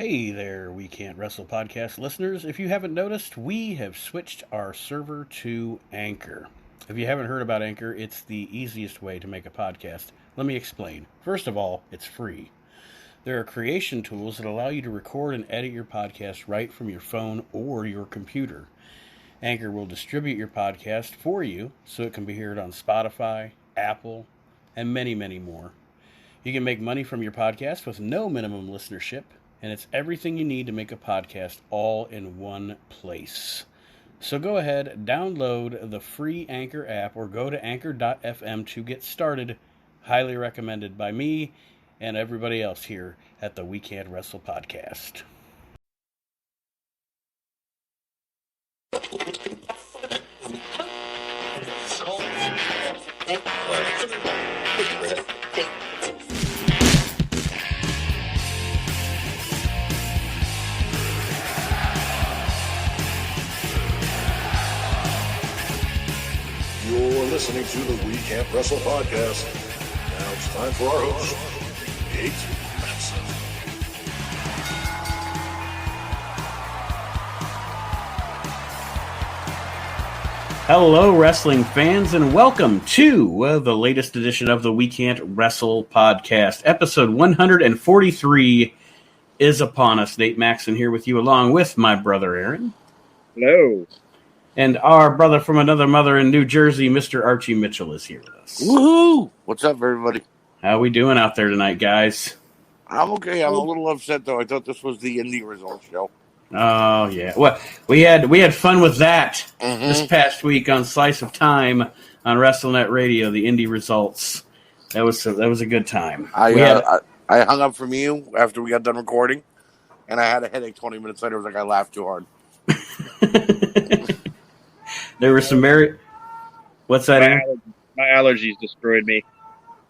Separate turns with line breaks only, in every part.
Hey there, We Can't Wrestle podcast listeners. If you haven't noticed, we have switched our server to Anchor. If you haven't heard about Anchor, it's the easiest way to make a podcast. Let me explain. First of all, it's free. There are creation tools that allow you to record and edit your podcast right from your phone or your computer. Anchor will distribute your podcast for you so it can be heard on Spotify, Apple, and many, many more. You can make money from your podcast with no minimum listenership, and it's everything you need to make a podcast all in one place. So go ahead, download the free Anchor app or go to anchor.fm to get started. Highly recommended by me and everybody else here at the We Can't Wrestle podcast.
You're listening to the We Can't Wrestle podcast. Now it's time for our host, Nate Matson.
Hello, wrestling fans, and welcome to the latest edition of the We Can't Wrestle podcast. Episode 143 is upon us. Nate Maxon here with you, along with my brother Aaron.
Hello.
And our brother from another mother in New Jersey, Mr. Archie Mitchell, is here with us.
Woohoo! What's up, everybody?
How we doing out there tonight, guys?
I'm okay. I'm a little upset, though. I thought this was the indie results show.
Oh, yeah. Well, we had fun with that this past week on Slice of Time on WrestleNet Radio, the indie results. That was a good time.
I hung up from you after we got done recording, and I had a headache 20 minutes later. It was like I laughed too hard.
There were some What's that, Aaron?
My allergies destroyed me.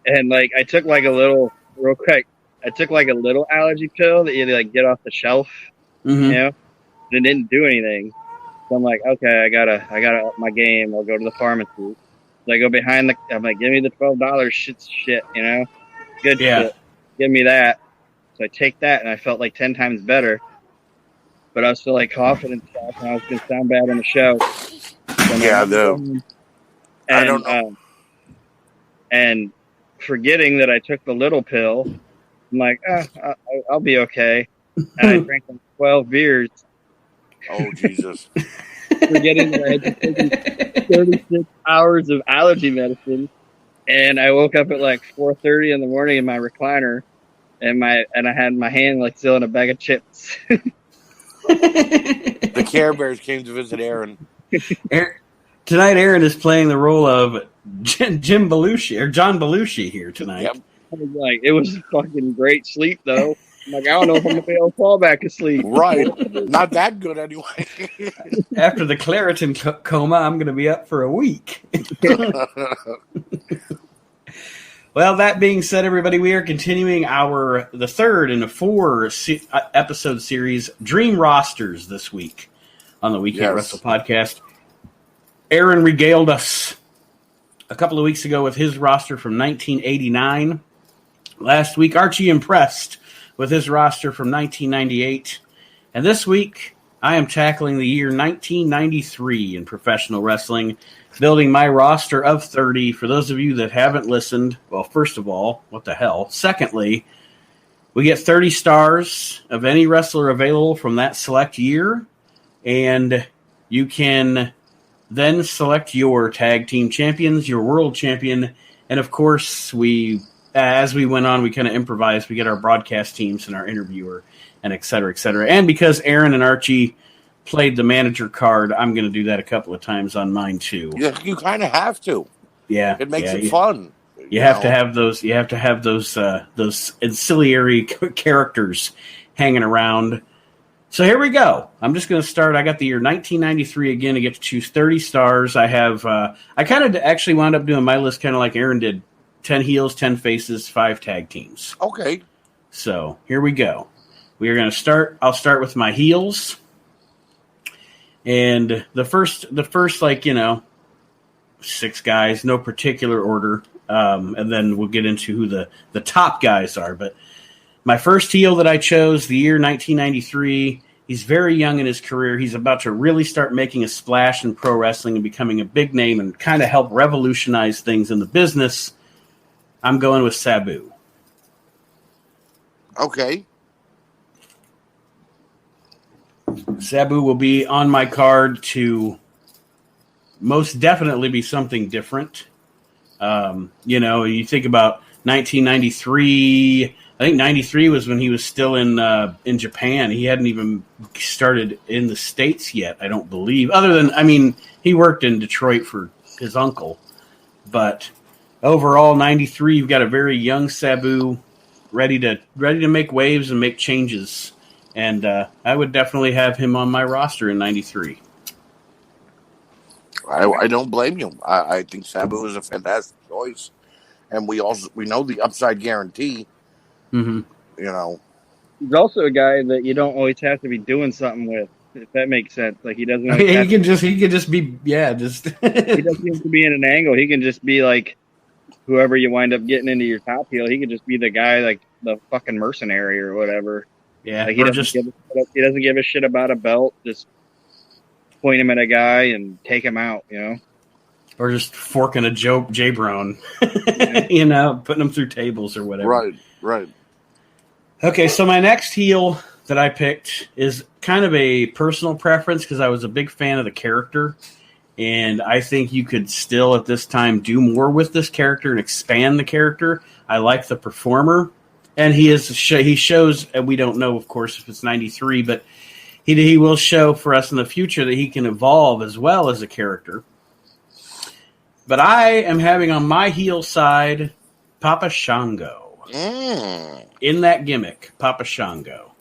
And, I took, real quick, I took, a little allergy pill that you, get off the shelf, you know? And it didn't do anything. So I'm like, okay, I gotta up my game. I'll go to the pharmacy. So I go behind I'm like, give me the $12 shit, you know? Good shit. Give me that. So I take that, and I felt 10 times better. But I was still, coughing and stuff, and I was going to sound bad on the show. So I don't know. And forgetting that I took the little pill, I'm like, I'll be okay. And I drank 12 beers.
Oh, Jesus.
Forgetting that I had taken 36 hours of allergy medicine. And I woke up at 4:30 in the morning in my recliner, and I had my hand still in a bag of chips.
The Care Bears came to visit Aaron.
Tonight, Aaron is playing the role of Jim Belushi, or John Belushi here tonight.
Yep.
It was fucking great sleep, though. I don't know if I'm going to be able to fall back asleep.
Right. Not that good, anyway.
After the Claritin coma, I'm going to be up for a week. Well, that being said, everybody, we are continuing the third in a 4-episode series, Dream Rosters, this week on the We Can't Wrestle podcast. Aaron regaled us a couple of weeks ago with his roster from 1989. Last week, Archie impressed with his roster from 1998. And this week, I am tackling the year 1993 in professional wrestling, building my roster of 30. For those of you that haven't listened, well, first of all, what the hell? Secondly, we get 30 stars of any wrestler available from that select year, and you can then select your tag team champions, your world champion, and of course, as we went on, we kind of improvised. We get our broadcast teams and our interviewer, and et cetera, et cetera. And because Aaron and Archie played the manager card, I'm going to do that a couple of times on mine too.
Yeah, you kind of have to.
Yeah,
it makes it fun.
You have to have those. You have to have those ancillary characters hanging around. So here we go. I'm just going to start. I got the year 1993 again. I get to choose 30 stars. I have. I kind of actually wound up doing my list kind of like Aaron did: 10 heels, 10 faces, 5 tag teams.
Okay.
So here we go. We are going to start. I'll start with my heels. And the first, 6 guys, no particular order. And then we'll get into who the top guys are. But My first heel that I chose, the year 1993. He's very young in his career. He's about to really start making a splash in pro wrestling and becoming a big name and kind of help revolutionize things in the business. I'm going with Sabu.
Okay.
Sabu will be on my card to most definitely be something different. You think about 1993. I think 93 was when he was still in Japan. He hadn't even started in the States yet, I don't believe. Other than, he worked in Detroit for his uncle. But overall, 93, you've got a very young Sabu ready to make waves and make changes. And I would definitely have him on my roster in 93.
I don't blame you. I think Sabu is a fantastic choice. And we know the upside guarantee.
Mm-hmm.
He's also a guy that you don't always have to be doing something with, if that makes sense. Like he doesn't.
He can just be he doesn't
have to be in an angle. He can just be like whoever you wind up getting into your top heel. He could just be the guy, like the fucking mercenary or whatever.
Yeah,
like he doesn't give a shit about a belt. Just point him at a guy and take him out.
Or just forking a J-Bron, putting him through tables or whatever.
Right.
Okay, so my next heel that I picked is kind of a personal preference because I was a big fan of the character, and I think you could still at this time do more with this character and expand the character. I like the performer, and he shows, and we don't know, of course, if it's 93, but he will show for us in the future that he can evolve as well as a character. But I am having on my heel side Papa Shango. In that gimmick, Papa Shango.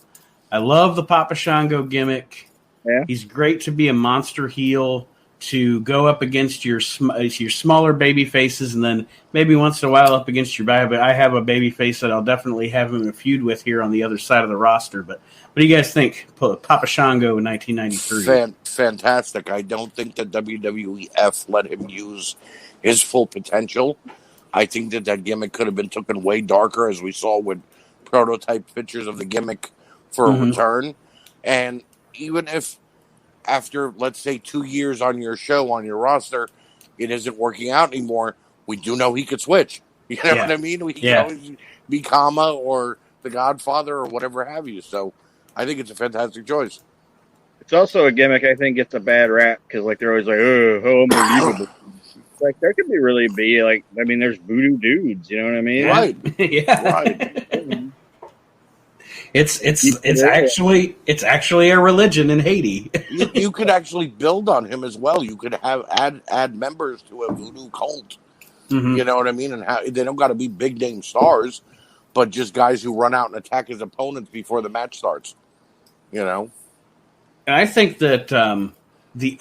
I love the Papa Shango gimmick.
Yeah.
He's great to be a monster heel, to go up against your smaller baby faces, and then maybe once in a while up against your baby. I have a baby face that I'll definitely have him in a feud with here on the other side of the roster. But what do you guys think? Papa Shango in 1993.
Fantastic. I don't think that WWEF let him use his full potential. I think that gimmick could have been taken way darker, as we saw with prototype pictures of the gimmick for a return. And even if after, let's say, 2 years on your show, on your roster, it isn't working out anymore, we do know he could switch. You know what I mean? He can always be Kama or the Godfather or whatever have you. So I think it's a fantastic choice.
It's also a gimmick I think gets a bad rap because they're always like, oh, how unbelievable. Like there could be like, there's voodoo dudes, you know what I mean?
Right.
Yeah.
Right.
It's actually a religion in Haiti.
you could actually build on him as well. You could add members to a voodoo cult. Mm-hmm. You know what I mean? And they don't got to be big name stars, but just guys who run out and attack his opponents before the match starts. And
I think that the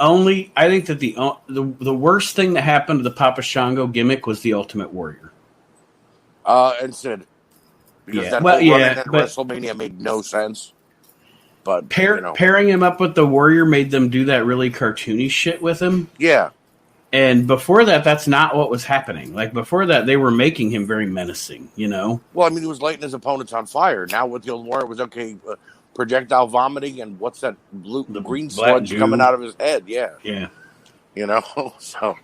worst thing that happened to the Papa Shango gimmick was the Ultimate Warrior.
And Sid. Because that run at WrestleMania made no sense. But
pairing him up with the Warrior made them do that really cartoony shit with him.
Yeah.
And before that, that's not what was happening. Like before that, they were making him very menacing,
Well, he was lighting his opponents on fire. Now with the Warrior, it was okay. Projectile vomiting and what's that green sludge coming out of his head? Yeah.
Yeah.
So.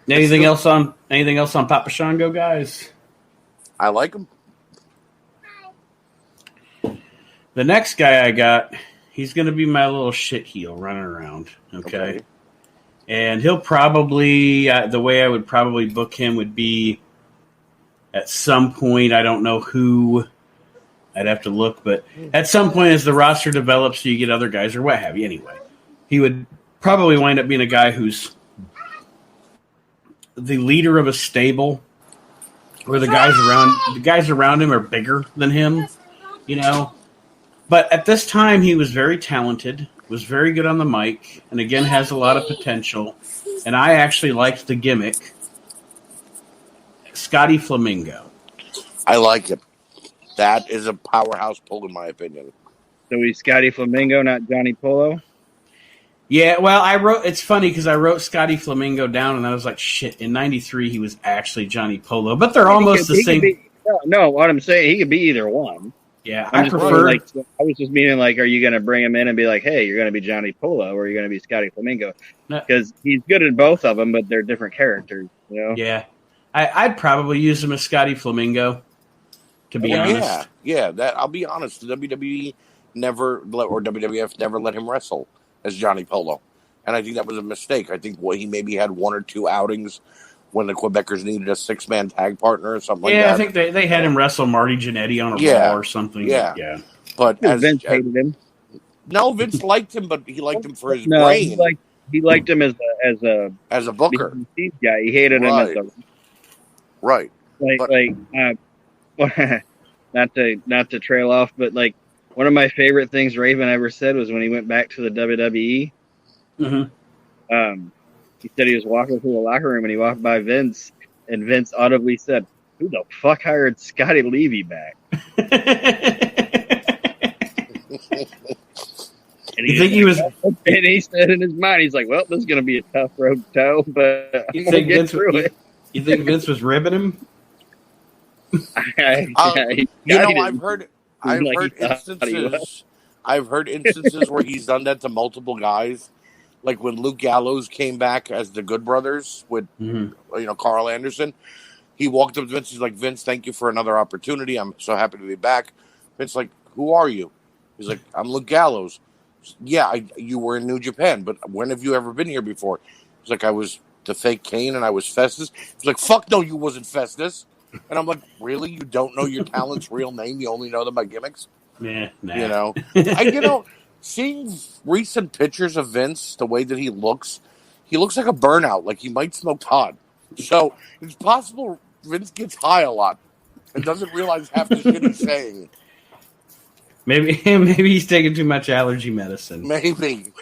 Anything else on Papa Shango, guys?
I like him.
The next guy I got, he's going to be my little shit heel running around. Okay. And he'll probably, the way I would probably book him would be at some point, I don't know who, I'd have to look, but at some point as the roster develops, you get other guys or what have you anyway. He would probably wind up being a guy who's the leader of a stable where the guys around him are bigger than him, But at this time, he was very talented, was very good on the mic, and again has a lot of potential. And I actually liked the gimmick. Scotty Flamingo.
I like it. That is a powerhouse pull, in my opinion.
So he's Scotty Flamingo, not Johnny Polo?
Yeah, well, it's funny because I wrote Scotty Flamingo down, and I was like, shit, in 93 he was actually Johnny Polo. But they're almost the same.
No, what I'm saying, he could be either one.
Yeah, I
was just meaning, like, are you going to bring him in and be like, hey, you're going to be Johnny Polo, or are you going to be Scotty Flamingo? Because he's good at both of them, but they're different characters, you know?
Yeah. I'd probably use him as Scotty Flamingo, to be honest.
Yeah, that I'll be honest. The WWE or WWF never let him wrestle as Johnny Polo. And I think that was a mistake. I think he maybe had one or two outings when the Quebecers needed a 6-man tag partner or something like that.
Yeah, I think they had him wrestle Marty Jannetty on a Raw or something.
Yeah. But
Vince hated him.
No, Vince liked him, but he liked him for his brain.
He liked him as a
booker
guy. He hated him as a
right.
Not to trail off, but like one of my favorite things Raven ever said was when he went back to the WWE.
Mm-hmm.
He said he was walking through the locker room and he walked by Vince, and Vince audibly said, "Who the fuck hired Scotty Levy back?" And he said in his mind, he's like, "Well, this is going to be a tough road to toe, but I'm going to get through it."
You think Vince was ribbing him?
I've heard instances where he's done that to multiple guys. Like when Luke Gallows came back as the Good Brothers with, Carl Anderson, he walked up to Vince. He's like, "Vince, thank you for another opportunity. I'm so happy to be back." Vince like, "Who are you?" He's like, "I'm Luke Gallows." "Yeah, you were in New Japan, but when have you ever been here before?" He's like, "I was the fake Kane and I was Festus." He's like, "Fuck no, you wasn't Festus." And I'm like, "Really? You don't know your talent's real name? You only know them by gimmicks?"
Yeah,
nah. Seeing recent pictures of Vince, the way that he looks like a burnout, like he might smoke pot. So it's possible Vince gets high a lot and doesn't realize half the shit he's saying.
Maybe he's taking too much allergy medicine.
Maybe.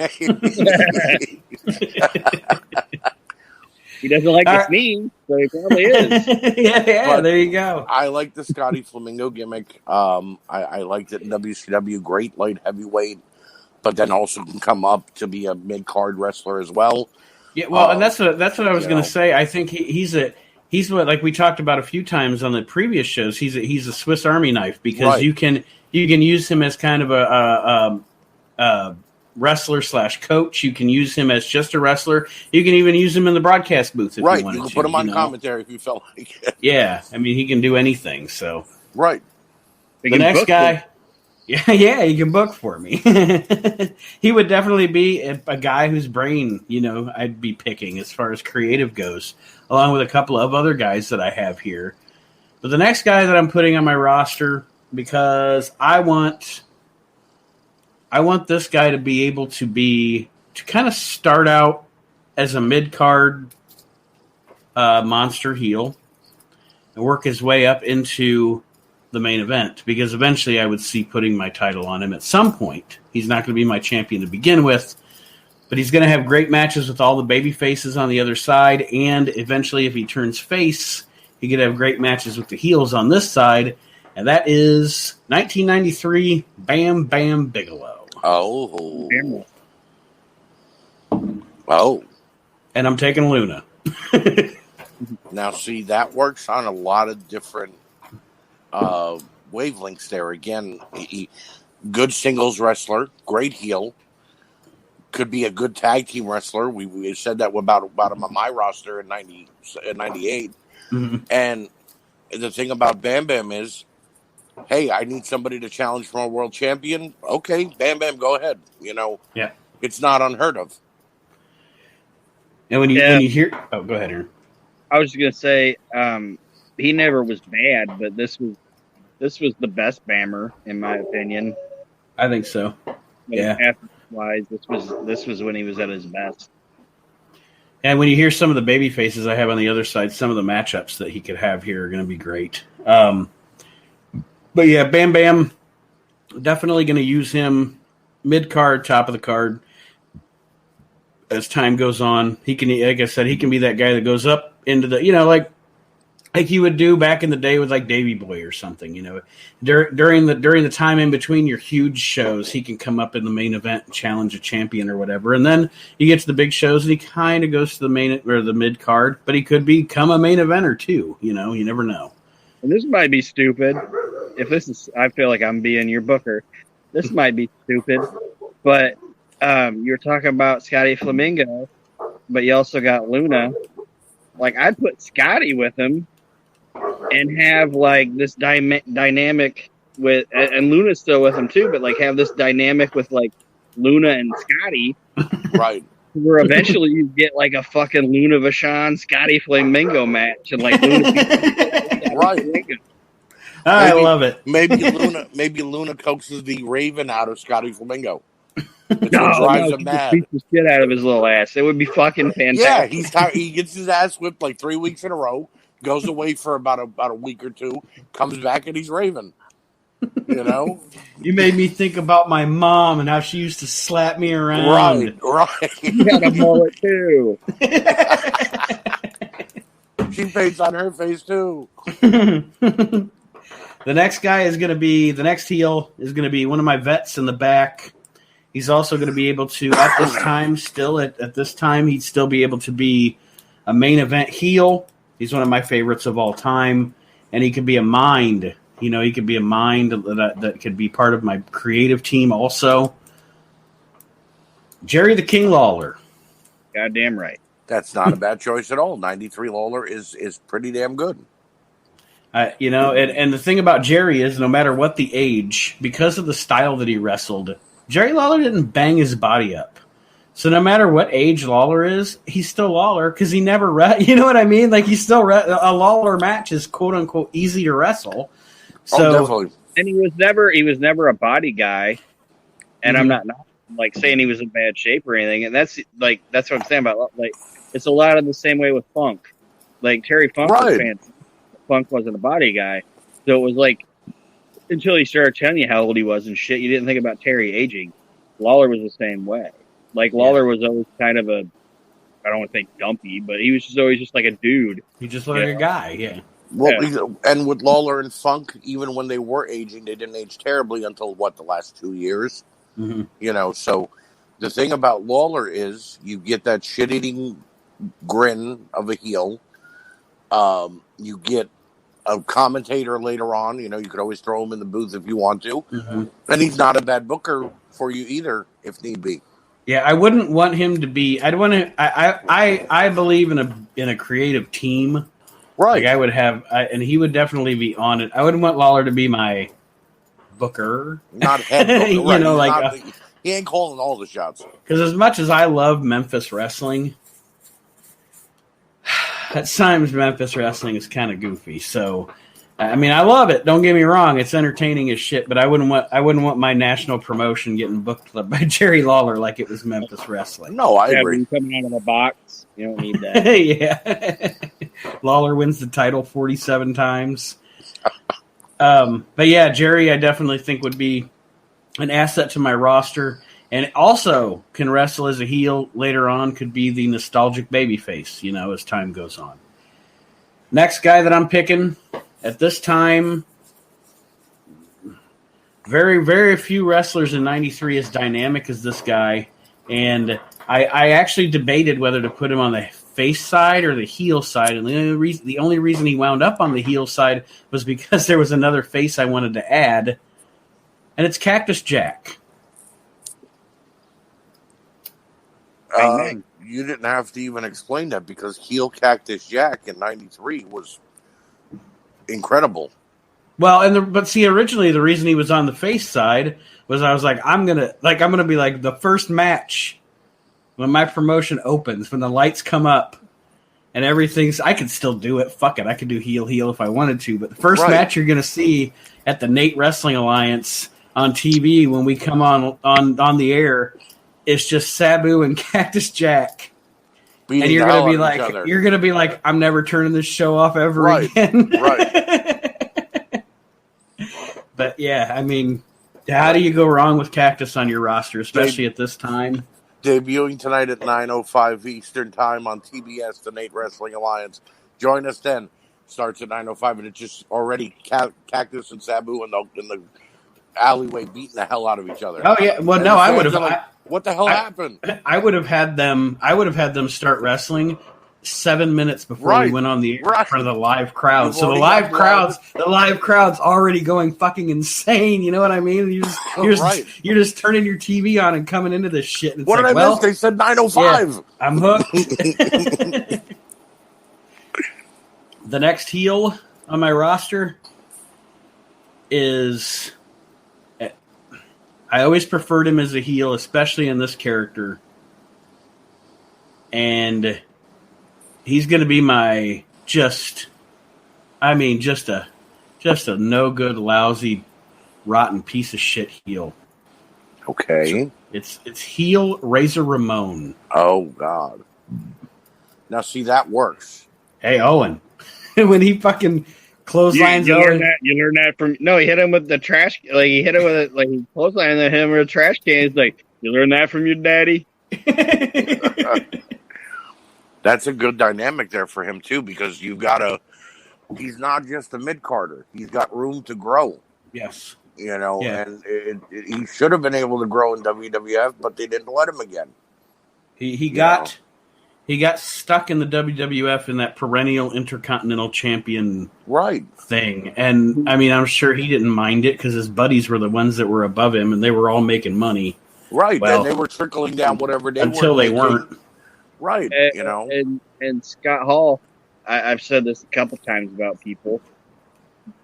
He doesn't like the sneeze, so he probably is.
yeah, there you go.
I like the Scotty Flamingo gimmick. I liked it in WCW, great light heavyweight, but then also can come up to be a mid-card wrestler as well.
Yeah, well, and that's what I was going to say. I think he's what, like we talked about a few times on the previous shows. He's a Swiss Army knife because you can use him as kind of a wrestler / coach. You can use him as just a wrestler. You can even use him in the broadcast booth if you wanted to.
You can put him on commentary if you felt like it.
Yeah, I mean he can do anything. So
right,
the next guy, he can book for me. He would definitely be a guy whose brain I'd be picking as far as creative goes, along with a couple of other guys that I have here. But the next guy that I'm putting on my roster, because I want this guy to be able to kind of start out as a mid-card monster heel and work his way up into the main event, because eventually I would see putting my title on him at some point. He's not going to be my champion to begin with, but he's going to have great matches with all the baby faces on the other side, and eventually if he turns face, he could have great matches with the heels on this side, and that is 1993 Bam Bam Bigelow.
Oh.
And I'm taking Luna.
Now, see, that works on a lot of different wavelengths there. Again, good singles wrestler, great heel, could be a good tag team wrestler. We said that about him on my roster in 98.
Mm-hmm.
And the thing about Bam Bam is, hey, I need somebody to challenge for a world champion. Okay, Bam Bam, go ahead. It's not unheard of.
And when you hear, go ahead, Aaron.
I was just gonna say, he never was bad, but this was the best Bammer in my opinion.
I think so.
Wise, this was when he was at his best.
And when you hear some of the baby faces I have on the other side, some of the matchups that he could have here are going to be great. But yeah, Bam Bam, definitely going to use him mid-card, top of the card as time goes on. He can, like I said, he can be that guy that goes up into the, like you would do back in the day with like Davey Boy or something, during the time in between your huge shows, he can come up in the main event and challenge a champion or whatever. And then you get to the big shows and he kind of goes to the main or the mid card, but he could become a main eventer too. You never know.
and this might be stupid. If this is, I feel like I'm being your booker. This might be stupid, but you're talking about Scotty Flamingo, but you also got Luna. Like, I'd put Scotty with him and have like this dynamic with, and Luna's still with him too, but like have this dynamic with like Luna and Scotty,
right?
Where eventually you get like a fucking Luna Vachon Scotty Flamingo match, and like Luna,
right?
I love it.
Maybe Luna coaxes the Raven out of Scotty Flamingo. Drives him mad.
Beats the shit out of his little ass. It would be fucking fantastic.
Yeah, he gets his ass whipped like 3 weeks in a row. Goes away for about a week or two. Comes back and he's Raven. You know.
You made me think about my mom and how she used to slap me around.
Right.
You got a mullet too.
She paints on her face too.
The next guy is going to be, the next heel is going to be one of my vets in the back. He's also going to be able to, at this time, he'd still be able to be a main event heel. He's one of my favorites of all time. And he could be a mind. You know, he could be a mind that could be part of my creative team also. Jerry the King Lawler.
Goddamn right.
That's not a bad choice at all. 93 Lawler is pretty damn good.
You know, and the thing about Jerry is no matter what the age, because of the style that he wrestled, Jerry Lawler didn't bang his body up. So no matter what age Lawler is, he's still Lawler because he never, you know what I mean? Like he's still, a Lawler match is quote unquote easy to wrestle. So,
definitely.
And he was never a body guy. And I'm not like saying he was in bad shape or anything. And that's what I'm saying about, like, it's a lot of the same way with Funk. Like Terry Funk was fantastic. Funk wasn't a body guy. So it was like, until he started telling you how old he was and shit, you didn't think about Terry aging. Lawler was the same way. Like, Lawler was always kind of I don't want to say dumpy, but he was just always just like a dude.
He just looked like a guy, yeah.
Well, and with Lawler and Funk, even when they were aging, they didn't age terribly until, the last 2 years?
Mm-hmm.
You know, so the thing about Lawler is you get that shit-eating grin of a heel. You get a commentator later on. You know, you could always throw him in the booth if you want to. Mm-hmm. And he's not a bad booker for you either, if need be.
Yeah, I wouldn't want him to be. I'd want to. I believe in a creative team.
Right.
Like I would have, and he would definitely be on it. I wouldn't want Lawler to be my booker.
Not head booker.
You
right.
know, like
he ain't calling all the shots.
Because as much as I love Memphis wrestling, at times Memphis wrestling is kind of goofy. So, I mean, I love it. Don't get me wrong; it's entertaining as shit. But I wouldn't want my national promotion getting booked by Jerry Lawler like it was Memphis wrestling.
No, I agree.
Coming out of a box, you don't need that.
Yeah, Lawler wins the title 47 times. But yeah, Jerry, I definitely think would be an asset to my roster, and also can wrestle as a heel later on. Could be the nostalgic babyface, you know, as time goes on. Next guy that I'm picking. At this time, very, very few wrestlers in 93 as dynamic as this guy. And I actually debated whether to put him on the face side or the heel side. And the only reason he wound up on the heel side was because there was another face I wanted to add. And it's Cactus Jack.
You didn't have to even explain that because heel Cactus Jack in 93 was incredible.
Well, but see, originally the reason he was on the face side was I was like, I'm gonna be like the first match when my promotion opens, when the lights come up and everything's, I could still do it. Fuck it, I could do heel if I wanted to. But the first match you're gonna see at the Nate Wrestling Alliance on TV when we come on the air is just Sabu and Cactus Jack. And you're gonna be like, I'm never turning this show off ever again.
Right.
But yeah, I mean, how do you go wrong with Cactus on your roster, especially at this time?
Debuting tonight at 9:05 Eastern Time on TBS, the Nate Wrestling Alliance. Join us then. Starts at 9:05, and it's just already Cactus and Sabu in the alleyway beating the hell out of each other.
Oh yeah, well no, I would have.
What the hell happened?
I would have had them start wrestling. 7 minutes before we went on the air in front of the live crowd.
You've
So the live crowd's already going fucking insane. You know what I mean? You're just turning your TV on and coming into this shit. And it's
what did I miss? They said 9:05.
Yeah, I'm hooked. The next heel on my roster is, I always preferred him as a heel, especially in this character. And he's going to be my just a no good, lousy, rotten piece of shit heel.
Okay.
So it's heel Razor Ramon.
Oh God. Now see, that works.
Hey Owen, when he fucking clotheslines
you
Owen,
learn that from he hit him with the trash, like he hit him with it, like he clotheslined him with a trash can. He's like, you learn that from your daddy.
That's a good dynamic there for him too, because he's not just a mid-carder. He's got room to grow.
Yes.
And he should have been able to grow in WWF, but they didn't let him again.
He got stuck in the WWF in that perennial Intercontinental Champion thing. And, I mean, I'm sure he didn't mind it because his buddies were the ones that were above him, and they were all making money.
Right, well, and they were trickling down whatever they
until they weren't.
Right,
And Scott Hall, I've said this a couple times about people,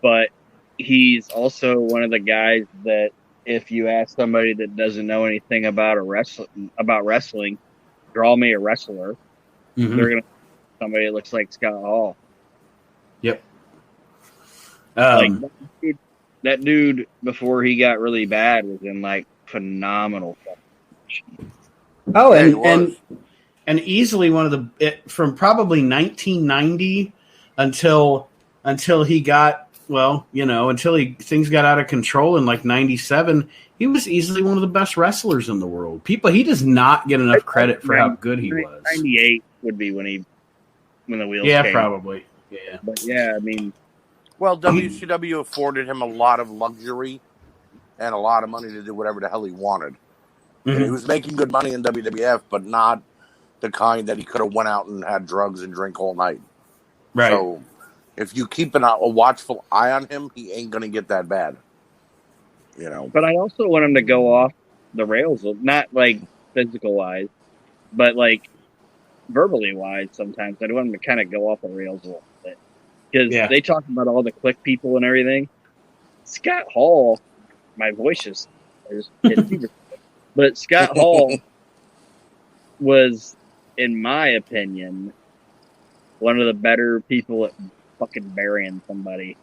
but he's also one of the guys that if you ask somebody that doesn't know anything about wrestling, draw me a wrestler, they're going to somebody that looks like Scott Hall.
Yep.
That dude, before he got really bad, was in like phenomenal function.
Oh, and easily one of the from probably 1990 until he got until things got out of control in like 97. He was easily one of the best wrestlers in the world. He does not get enough credit for how good he was.
98 would be when the wheels came.
Probably. Yeah.
But yeah, I mean,
well, WCW afforded him a lot of luxury and a lot of money to do whatever the hell he wanted. Mm-hmm. He was making good money in WWF, but not the kind that he could have went out and had drugs and drink all night.
Right.
So if you keep a watchful eye on him, he ain't going to get that bad.
But I also want him to go off the rails, not like physical wise, but like verbally wise. Sometimes I want him to kind of go off the rails a little bit because they talk about all the click people and everything. Scott Hall, my voice is but Scott Hall was, in my opinion, one of the better people at fucking burying somebody.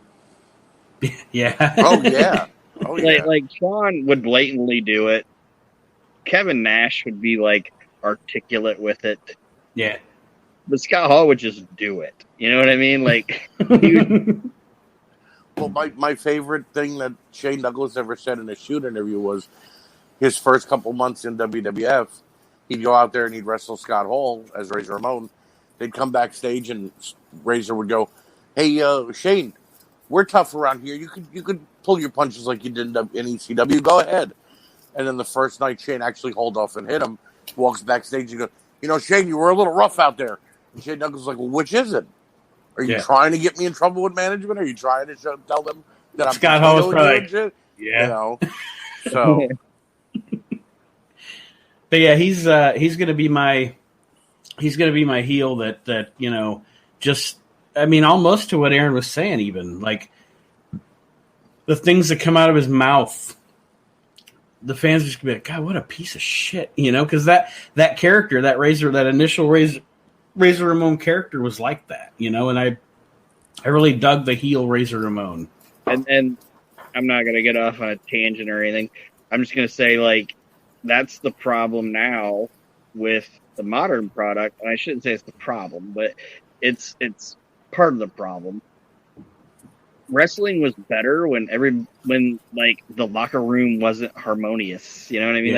Yeah.
Oh yeah. Oh yeah.
Like Sean would blatantly do it. Kevin Nash would be like articulate with it.
Yeah.
But Scott Hall would just do it. You know what I mean? Like
Well, my favorite thing that Shane Douglas ever said in a shoot interview was his first couple months in WWF, he'd go out there and he'd wrestle Scott Hall as Razor Ramon. They'd come backstage and Razor would go, "Hey, Shane, we're tough around here. You could pull your punches like you did in ECW. Go ahead." And then the first night, Shane actually hauled off and hit him. Walks backstage and goes, "Shane, you were a little rough out there." And Shane Douglas was like, "Well, which is it? Are you trying to get me in trouble with management? Are you trying to tell them that I'm
Scott Hall's probably
shit?" So.
But yeah, he's gonna be my heel that just, I mean, almost to what Aaron was saying, even like the things that come out of his mouth, the fans just gonna be like, God, what a piece of shit, because that character, that initial Razor Ramon character was like that, and I really dug the heel Razor Ramon.
And I'm not gonna get off on a tangent or anything. I'm just gonna say, like, that's the problem now with the modern product. And I shouldn't say it's the problem, but it's part of the problem. Wrestling was better when like the locker room wasn't harmonious. You know what I mean?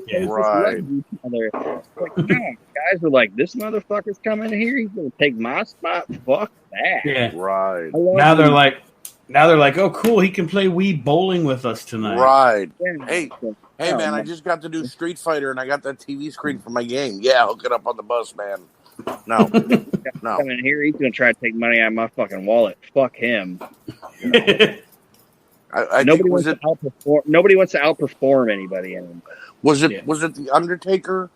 Yeah. Right.
Like, no, guys were like, "This motherfucker's coming here. He's gonna take my spot. Fuck that."
Yeah.
Right.
Now they're like, "Oh, cool. He can play Wii bowling with us tonight."
Right. Hey, man, I just got to do Street Fighter, and I got that TV screen for my game. Yeah, hook it up on the bus, man. No.
Coming here, he's gonna try to take money out of my fucking wallet. Fuck him. You know? Nobody wants to outperform anybody anymore.
Was it the Undertaker,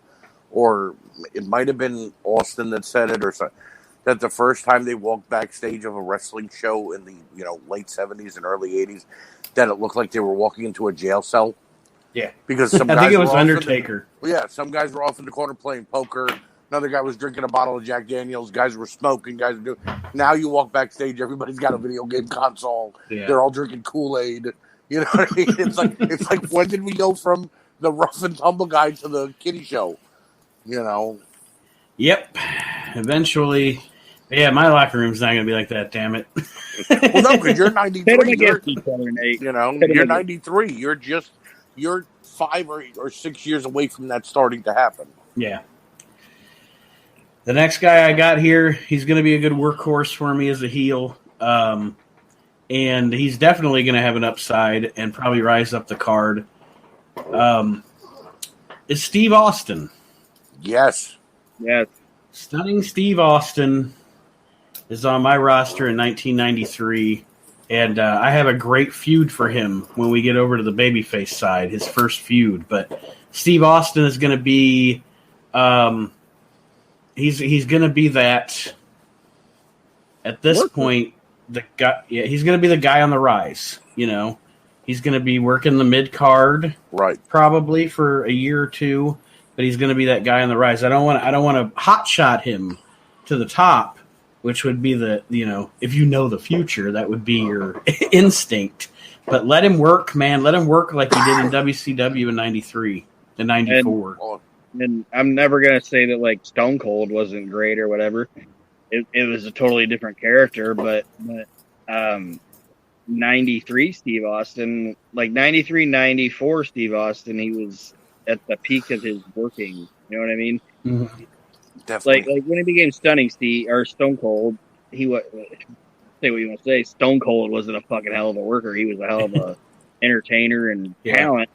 or it might have been Austin that said it, or something, that the first time they walked backstage of a wrestling show in the late 70s and early 80s, that it looked like they were walking into a jail cell.
Yeah,
because some guys
I think it was Undertaker.
Some guys were off in the corner playing poker. Another guy was drinking a bottle of Jack Daniels. Guys were smoking. Guys were doing. Now you walk backstage, everybody's got a video game console. Yeah. They're all drinking Kool-Aid. You know what I mean? It's like when did we go from the rough and tumble guy to the kiddie show?
Yep. Eventually, yeah. My locker room's not going to be like that. Damn it.
Well, no, because you're 93. You're 93. You're 5 or 6 years away from that starting to happen.
Yeah. The next guy I got here, he's going to be a good workhorse for me as a heel. And he's definitely going to have an upside and probably rise up the card. It's Steve Austin.
Yes.
Stunning Steve Austin is on my roster in 1993. And I have a great feud for him when we get over to the babyface side, his first feud. But Steve Austin is going to be... He's going to be that at this point. The guy, he's going to be the guy on the rise. He's going to be working the mid card,
right? Probably
for a year or two, but he's going to be that guy on the rise. I don't want to hot shot him to the top, which would be the if the future, that would be your instinct. But let him work, man. Let him work like he did in WCW in '93 and '94.
And I'm never going to say that, like, Stone Cold wasn't great or whatever. It was a totally different character, but 93 Steve Austin, like 93, 94 Steve Austin, he was at the peak of his working. You know what I mean?
Mm-hmm.
Definitely.
Like when he became Stunning Steve, or Stone Cold, say what you want to say, Stone Cold wasn't a fucking hell of a worker. He was a hell of a entertainer and talent,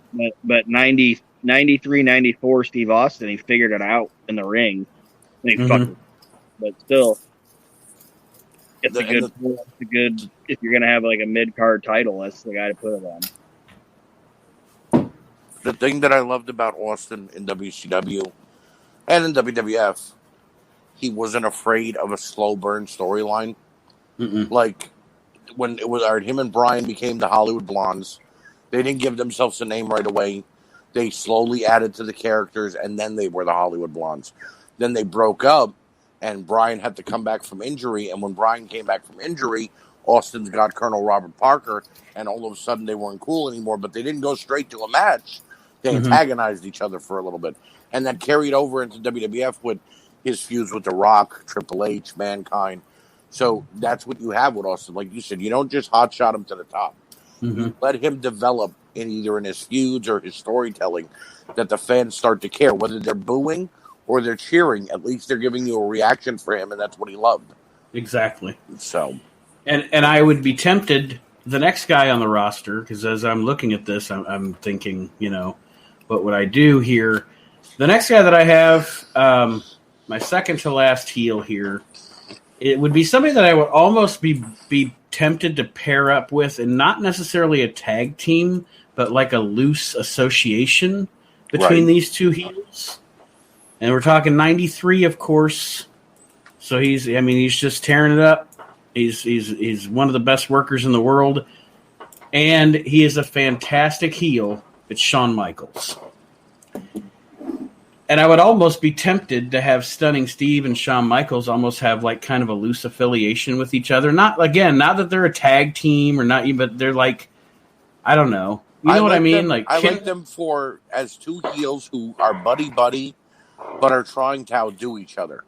but 93, 94 Steve Austin, he figured it out in the ring. But still, it's a good. If you're gonna have like a mid card title, that's the guy to put it on.
The thing that I loved about Austin in WCW and in WWF, he wasn't afraid of a slow burn storyline. Like when it was him and Brian became the Hollywood Blondes, they didn't give themselves a name right away. They slowly added to the characters, and then they were the Hollywood Blondes. Then they broke up, and Brian had to come back from injury. And when Brian came back from injury, Austin's got Colonel Robert Parker, and all of a sudden they weren't cool anymore. But they didn't go straight to a match. They antagonized each other for a little bit. And that carried over into WWF with his feuds with The Rock, Triple H, Mankind. So that's what you have with Austin. Like you said, you don't just hotshot him to the top. You let him develop either in his feuds or his storytelling, that the fans start to care. Whether they're booing or they're cheering, at least they're giving you a reaction for him, and that's what he loved.
Exactly.
So,
and I would be tempted, the next guy on the roster, because as I'm looking at this, I'm thinking, what would I do here? The next guy that I have, my second to last heel here, it would be somebody that I would almost be tempted to pair up with, and not necessarily a tag team, but like a loose association between these two heels. And we're talking 93, of course. So he's just tearing it up. He's one of the best workers in the world. And he is a fantastic heel. It's Shawn Michaels. And I would almost be tempted to have Stunning Steve and Shawn Michaels almost have like kind of a loose affiliation with each other. Not that they're a tag team or not, but they're like, I don't know. You know what I mean?
I like them as two heels who are buddy, but are trying to outdo each other.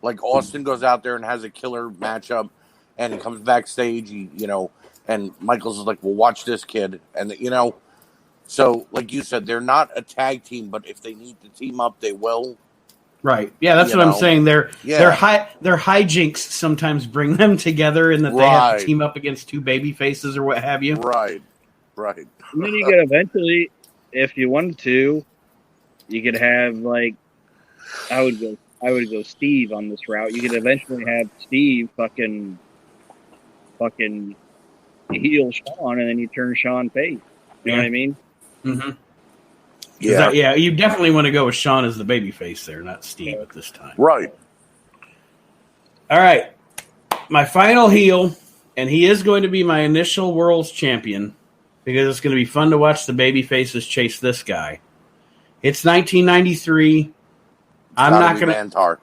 Like Austin goes out there and has a killer matchup, and he comes backstage, and Michaels is like, well, watch this kid. And, so like you said, they're not a tag team, but if they need to team up, they will.
Right. Yeah, that's what I'm saying. Their hijinks sometimes bring them together, in that they have to team up against two baby faces or what have you.
Right.
And then you could eventually, if you wanted to, you could have, like, I would go I would go Steve on this route. You could eventually have Steve fucking heel Shawn, and then you turn Shawn face. You know what I mean?
Mm-hmm.
Yeah.
You definitely want to go with Shawn as the babyface there, not Steve at this time.
Right.
All right. My final heel, and he is going to be my initial World's Champion because it's going to be fun to watch the babyfaces chase this guy. It's 1993. I'm not going
Mantar.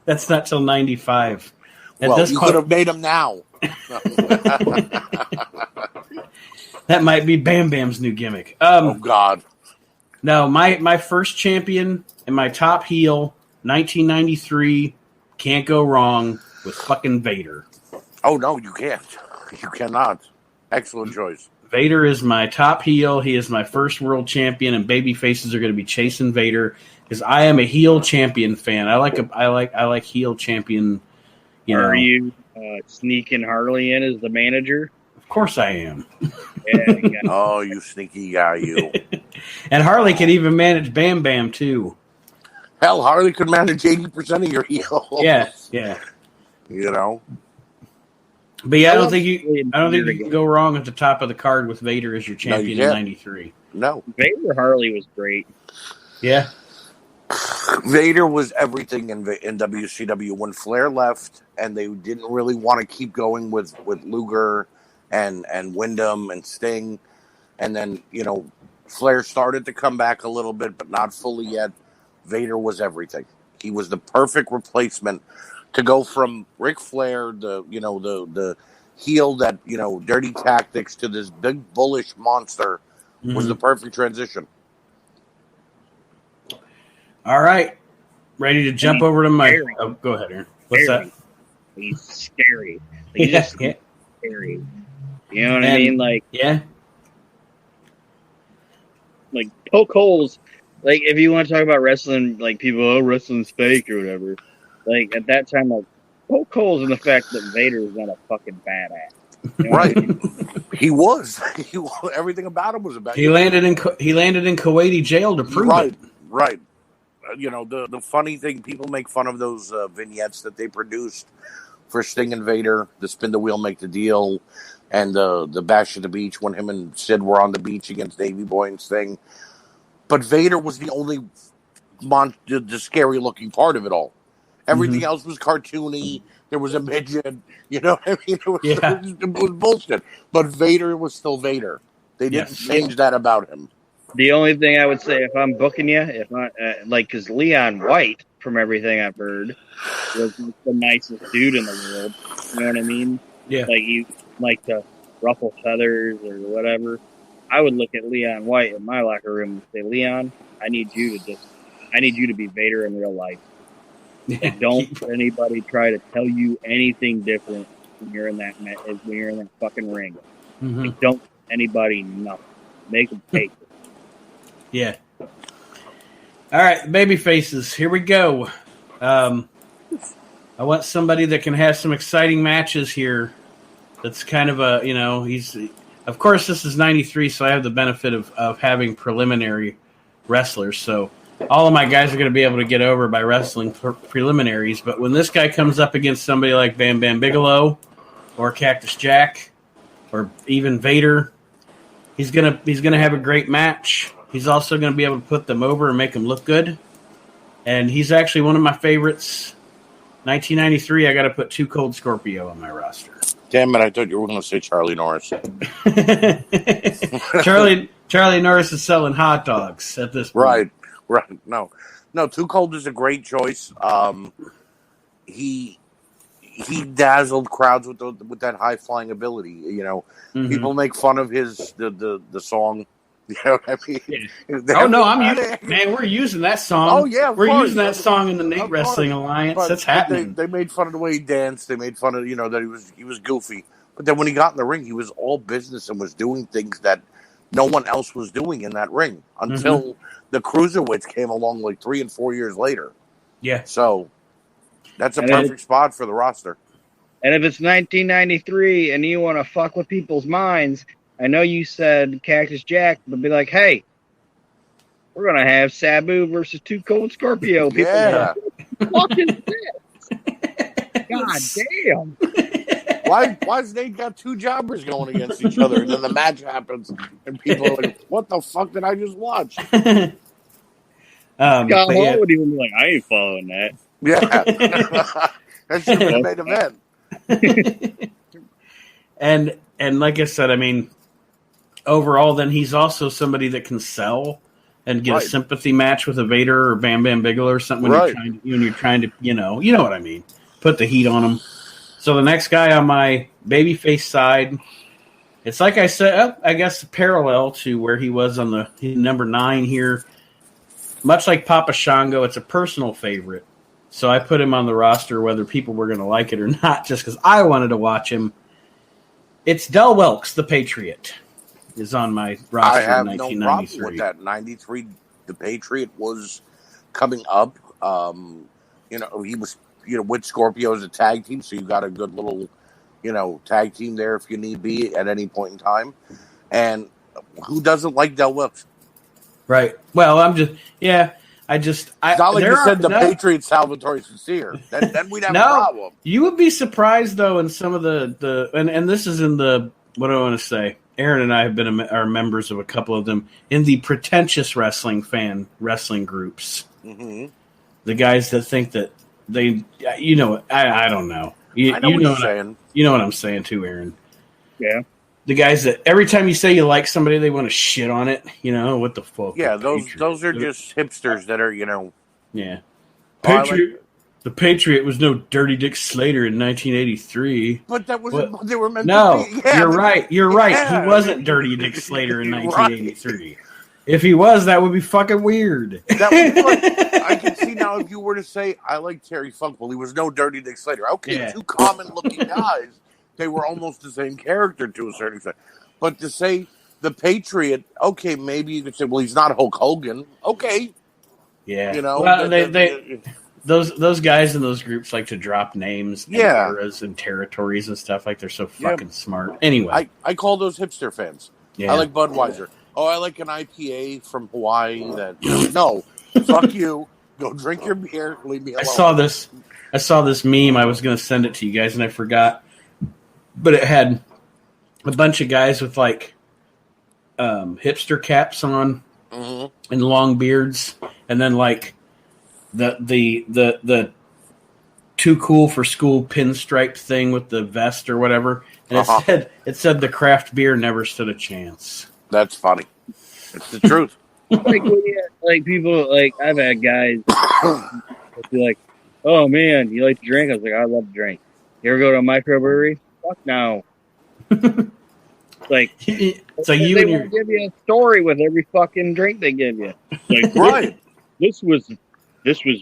That's not till 95.
Well, you could have made him now.
That might be Bam Bam's new gimmick.
Oh, God.
No, my first champion and my top heel, 1993, can't go wrong with fucking Vader.
Oh, no, you can't. You cannot. Excellent choice.
Vader is my top heel. He is my first world champion, and baby faces are going to be chasing Vader because I am a heel champion fan. I like heel champion.
Are you sneaking Harley in as the manager?
Of course I am.
Yeah,
oh, you sneaky guy, you.
And Harley can even manage Bam Bam too.
Hell, Harley could manage 80% of your heels.
Yeah.
You know.
But yeah, I don't think you can go wrong at the top of the card with Vader as your champion in '93.
No,
Vader Harley was great.
Yeah,
Vader was everything in WCW. When Flair left, and they didn't really want to keep going with Luger and Wyndham and Sting, and then Flair started to come back a little bit, but not fully yet. Vader was everything. He was the perfect replacement. To go from Ric Flair, the heel that, dirty tactics, to this big bullish monster was the perfect transition.
All right. Ready to jump over to my... Oh, go ahead, Aaron. What's that?
He's scary. He's just scary. You know what I mean? Like,
yeah.
Like, poke holes. Like, if you want to talk about wrestling, like, people, wrestling's fake or whatever. Like, at that time, like, poke holes in the fact that Vader is not a fucking badass. You know
right. He was. Everything about him was a badass.
He landed in Kuwaiti jail to prove it.
Right. The funny thing, people make fun of those vignettes that they produced for Sting and Vader, the spin the wheel, make the deal, and the bash at the beach when him and Sid were on the beach against Davey Boy and Sting. But Vader was the only the scary looking part of it all. Everything else was cartoony. There was a midget. You know what I mean? It was bullshit. But Vader was still Vader. They didn't change that about him.
The only thing I would say, if I'm booking you, if not, because Leon White, from everything I've heard, was the nicest dude in the world. You know what I mean?
Yeah.
Like, you like to ruffle feathers or whatever. I would look at Leon White in my locker room and say, Leon, I need you to be Vader in real life. Like, don't anybody try to tell you anything different when you're in that fucking ring. Like, don't anybody nothing. Make them take it.
Yeah. All right, baby faces. Here we go. I want somebody that can have some exciting matches here. That's kind of of course, this is 93, so I have the benefit of having preliminary wrestlers. So all of my guys are going to be able to get over by wrestling preliminaries. But when this guy comes up against somebody like Bam Bam Bigelow or Cactus Jack or even Vader, he's gonna have a great match. He's also going to be able to put them over and make them look good. And he's actually one of my favorites. 1993, I got to put 2 Cold Scorpio on my roster.
Damn it, I thought you were going to say Charlie Norris.
Charlie Norris is selling hot dogs at this point.
Right. No, Too Cold is a great choice. He dazzled crowds with that high flying ability. People make fun of his the song. You know what I mean?
Oh no, we're using that song.
Oh yeah,
we're using that song in the Nate Wrestling Alliance. That's happening.
They made fun of the way he danced. They made fun of that he was goofy. But then when he got in the ring, he was all business and was doing things that no one else was doing in that ring until the Cruiserweights came along like 3 and 4 years later.
Yeah.
So that's a perfect spot for the roster.
And if it's 1993 and you want to fuck with people's minds, I know you said Cactus Jack, but be like, hey, we're gonna have Sabu versus Too Cold Scorpio. People
Yeah.
what is this? God damn.
Why's Nate got two jobbers going against each other, and then the match happens, and people are like, "What the fuck did I just watch?"
Scott Hall
yeah.
would even be like, I ain't following that.
Yeah, that should have been the main event.
And like I said, I mean, overall, then he's also somebody that can sell and get
Right.
a sympathy match with a Vader or Bam Bam Bigelow or something when
Right.
you're trying to, you know what I mean, put the heat on him. So the next guy on my babyface side, it's like I said, I guess parallel to where he was on the number 9 here. Much like Papa Shango, it's a personal favorite. So I put him on the roster whether people were going to like it or not, just because I wanted to watch him. It's Del Welks, the Patriot, is on my roster
I have
in
no
1993.
problem with that. 93, the Patriot was coming up. You know, he was, with Scorpio as a tag team, so you got a good little, tag team there if you need be at any point in time. And who doesn't like Del Welks?
Right. Well, it's
not like you said the Patriot Salvatore Sincere. Then we'd have a problem.
You would be surprised, though, in some of the and this is in the, what do I want to say? Aaron and I have been are members of a couple of them in the pretentious wrestling groups.
Mm-hmm.
The guys that think that they, I don't know.
I know what you're saying.
You know what I'm saying too, Aaron.
Yeah.
The guys that every time you say you like somebody, they want to shit on it. What the fuck?
Yeah, those are just hipsters that are,
Yeah.
Patriot.
The Patriot was no Dirty Dick Slater in 1983.
But that wasn't what they were meant
No,
to be. Yeah,
you're right. You're right.
Yeah.
He wasn't Dirty Dick Slater in
Right.
1983. If he was, that would be fucking weird.
That was like, I can see now if you were to say, I like Terry Funk. Well, he was no Dirty Dick Slater. Okay,
Yeah.
two common-looking guys. They were almost the same character to a certain extent. But to say the Patriot, okay, maybe you could say, well, he's not Hulk Hogan. Okay.
Yeah.
Well,
those guys in those groups like to drop names and
Yeah.
eras and territories and stuff like they're so fucking smart. Anyway.
I call those hipster fans.
Yeah.
I like Budweiser. Oh, I like an IPA from Hawaii that, no, fuck you. Go drink your beer. Leave me alone.
I saw this meme. I was going to send it to you guys and I forgot. But it had a bunch of guys with like hipster caps on
Mm-hmm.
and long beards, and then like the too cool for school pinstripe thing with the vest or whatever. And it said the craft beer never stood a chance.
That's funny. It's the truth.
Like people, like I've had guys be like, "Oh man, you like to drink?" I was like, "I love to drink." You ever go to a microbrewery? Fuck no. Like,
so you
they
and
will
your
give you a story with every fucking drink they give you. Like,
Right.
This was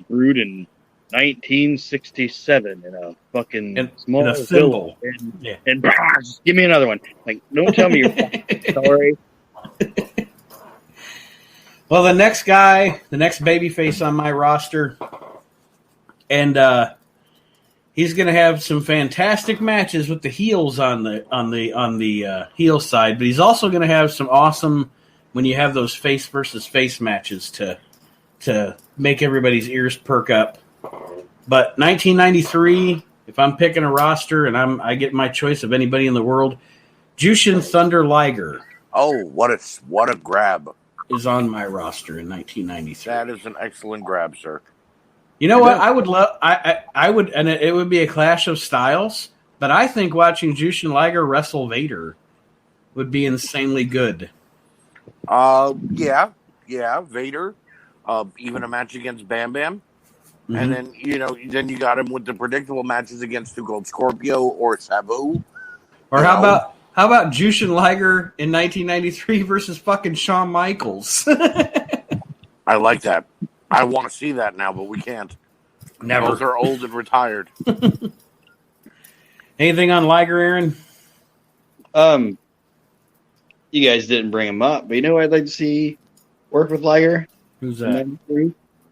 brewed in 1967 in a fucking small
in a thimble.
village. And just give me another one. Like, don't tell me your fucking story.
Well, the next babyface on my roster, and he's going to have some fantastic matches with the heels on the heel side, but he's also going to have some awesome when you have those face versus face matches to make everybody's ears perk up. But 1993, if I'm picking a roster and I get my choice of anybody in the world, Jushin Thunder Liger.
Oh, what a grab.
Is on my roster in 1993.
That is an excellent grab, sir.
You know what? I would love. I would, and it would be a clash of styles. But I think watching Jushin Liger wrestle Vader would be insanely good.
Yeah, Vader. Even a match against Bam Bam, and then you got him with the predictable matches against Too Cold Scorpio or Sabu.
Or how about Jushin Liger in 1993 versus fucking Shawn Michaels?
I like that. I want to see that now, but we can't.
Never.
Those are old and retired.
Anything on Liger, Aaron?
You guys didn't bring him up, but you know what I'd like to see work with Liger?
Who's that?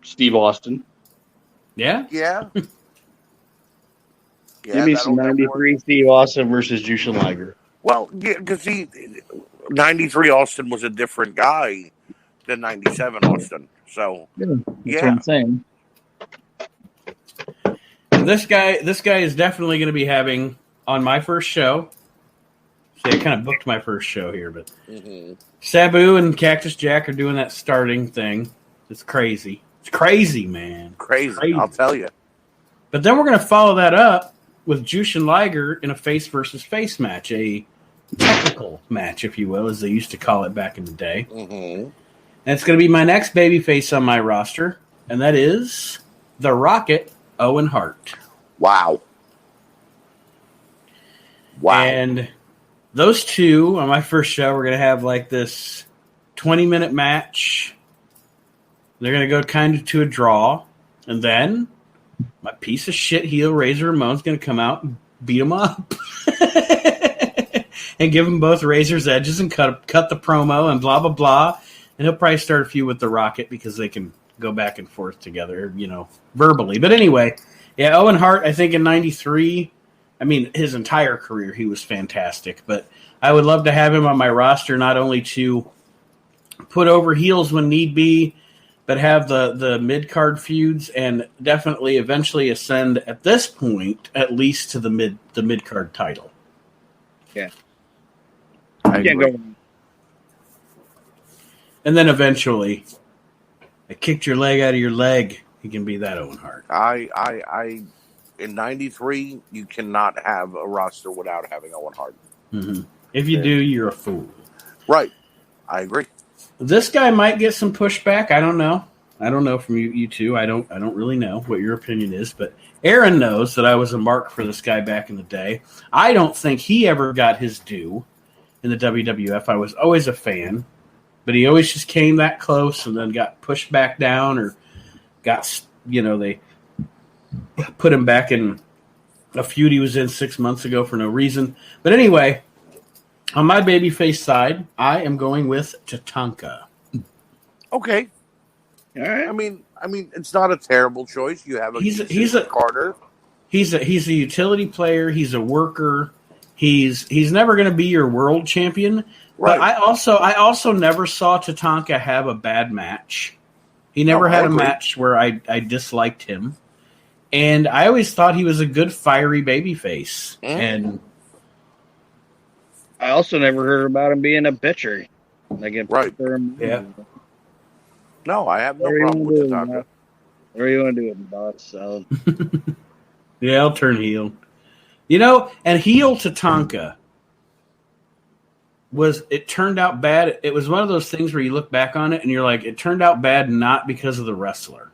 Steve Austin.
Yeah?
Yeah.
Give me some 93 Steve Austin versus Jushin Liger.
Well, yeah, because 93 Austin was a different guy than 97, Austin. So,
That's
yeah.
what I'm saying.
This guy is definitely going to be having on my first show. See, I kind of booked my first show here, but Sabu and Cactus Jack are doing that starting thing. It's crazy. It's crazy, man.
Crazy. I'll tell you.
But then we're going to follow that up with Jushin Liger in a face versus face match, a technical match, if you will, as they used to call it back in the day. And it's going to be my next babyface on my roster, and that is the Rocket, Owen Hart.
Wow.
And those two on my first show, we're going to have like this 20-minute match. They're going to go kind of to a draw, and then my piece of shit heel Razor Ramon's going to come out and beat them up and give them both Razor's edges and cut the promo and blah, blah, blah. And he'll probably start a feud with the Rocket because they can go back and forth together, verbally. But anyway, yeah, Owen Hart, I think in 93, I mean, his entire career, he was fantastic. But I would love to have him on my roster, not only to put over heels when need be, but have the mid-card feuds and definitely eventually ascend at this point, at least to the mid-card title.
Yeah.
I
Can't
agree.
go.
And then eventually, I kicked your leg out of your leg. He can be that Owen Hart.
I in 93, you cannot have a roster without having Owen Hart.
If you do, you're a fool.
Right. I agree.
This guy might get some pushback. I don't know. I don't know from you two. I don't really know what your opinion is, but Aaron knows that I was a mark for this guy back in the day. I don't think he ever got his due in the WWF. I was always a fan, but he always just came that close and then got pushed back down or got, they put him back in a feud he was in 6 months ago for no reason. But anyway, on my babyface side, I am going with Tatanka.
Okay.
All right.
I mean, it's not a terrible choice. You have
He's a
Carter.
He's a utility player. He's a worker. He's never going to be your world champion.
Right.
But I also never saw Tatanka have a bad match. He never had a match where I disliked him. And I always thought he was a good fiery babyface. And
I also never heard about him being a bitcher.
Right.
Yeah.
No, I have no problem with Tatanka.
What do you want to do with him, boss? So,
yeah, I'll turn heel. And heel Tatanka it turned out bad. It was one of those things where you look back on it and you're like, it turned out bad not because of the wrestler.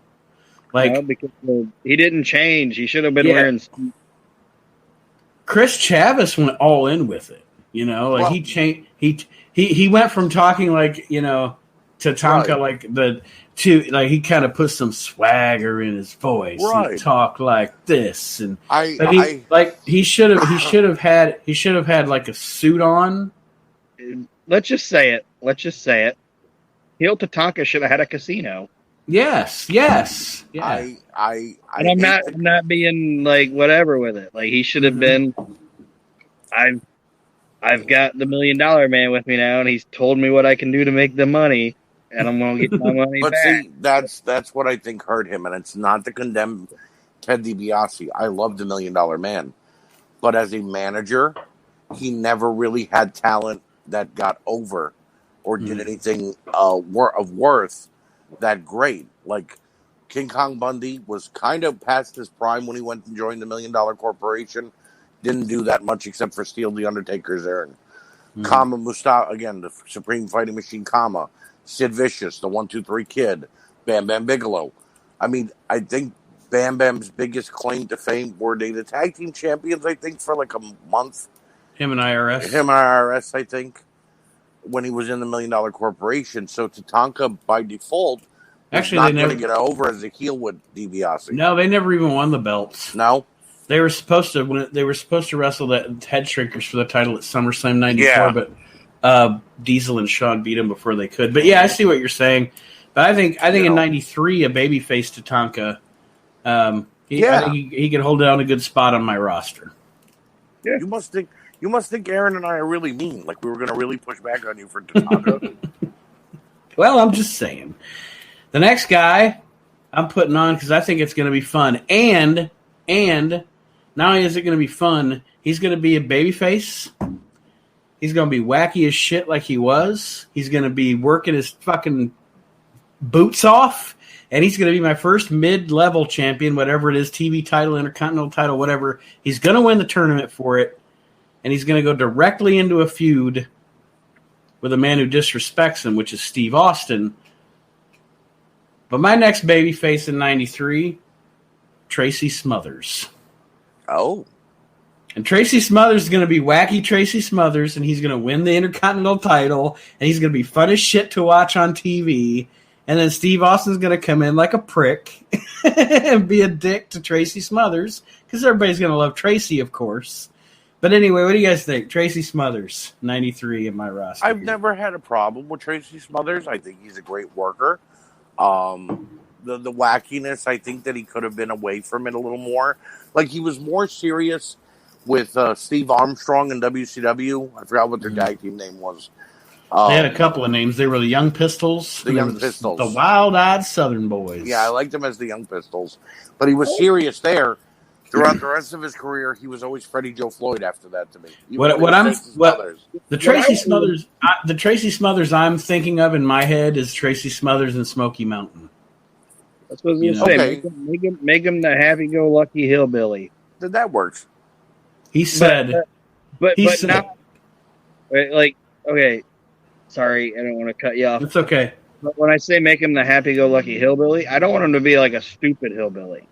because he didn't change. He should have been wearing.
Chris Chavis went all in with it. He changed. He went from talking like Tatanka he kind of put some swagger in his voice.
Right.
He talked like this, and he should have had like a suit on.
Let's just say it. Heel Tatanka should have had a casino.
Yes. Yeah.
I'm not being like whatever with it. Like he should have been. I've got the $1 Million Man with me now, and he's told me what I can do to make the money, and I'm gonna get my money
But
back.
see, that's what I think hurt him, and it's not to condemn Ted DiBiase. I love the $1 Million Man, but as a manager, he never really had talent that got over or did anything of worth that great. Like King Kong Bundy was kind of past his prime when he went and joined the $1 Million Corporation. Didn't do that much except for steal the Undertaker's errand. Kama Mustafa, again, the Supreme Fighting Machine Kama. Sid Vicious, the 1-2-3 Kid. Bam Bam Bigelow. I mean, I think Bam Bam's biggest claim to fame were they the tag team champions, I think, for like a month.
Him and IRS,
I think, when he was in the $1 Million Corporation. So Tatanka, by default,
actually,
not
they
going
never
to get over as a heel with DiBiase.
No, they never even won the belts.
No?
They were supposed to wrestle the Head Shrinkers for the title at SummerSlam '94, but Diesel and Shawn beat them before they could. But yeah, I see what you're saying. But I think in '93, a babyface Tatanka, I think he could hold down a good spot on my roster.
Yeah.
You must think Aaron and I are really mean. Like we were going to really push back on you for Tatanka.
Well, I'm just saying. The next guy I'm putting on because I think it's going to be fun. And not only is it going to be fun, he's going to be a babyface. He's going to be wacky as shit like he was. He's going to be working his fucking boots off. And he's going to be my first mid-level champion, whatever it is, TV title, Intercontinental title, whatever. He's going to win the tournament for it. And he's going to go directly into a feud with a man who disrespects him, which is Steve Austin. But my next babyface in 93, Tracy Smothers.
Oh.
And Tracy Smothers is going to be wacky Tracy Smothers, and he's going to win the Intercontinental title, and he's going to be fun as shit to watch on TV. And then Steve Austin's going to come in like a prick and be a dick to Tracy Smothers, because everybody's going to love Tracy, of course. But anyway, what do you guys think? Tracy Smothers, 93 in my roster.
I've never had a problem with Tracy Smothers. I think he's a great worker. The wackiness, I think that he could have been away from it a little more. Like, he was more serious with Steve Armstrong in WCW. I forgot what their tag team name was.
They had a couple of names. They were the Young Pistols.
The Young Pistols.
The Wild-Eyed Southern Boys.
Yeah, I liked him as the Young Pistols. But he was serious there. Throughout the rest of his career, he was always Freddie Joe Floyd after that to me. The Tracy Smothers I'm thinking of in my head is Tracy Smothers and Smoky Mountain.
That's what I was going to say.
Okay.
Make him the happy-go-lucky hillbilly.
Then that works.
He said,
but not like, okay. Sorry, I don't want to cut you off.
It's okay.
But when I say make him the happy-go-lucky hillbilly, I don't want him to be like a stupid hillbilly.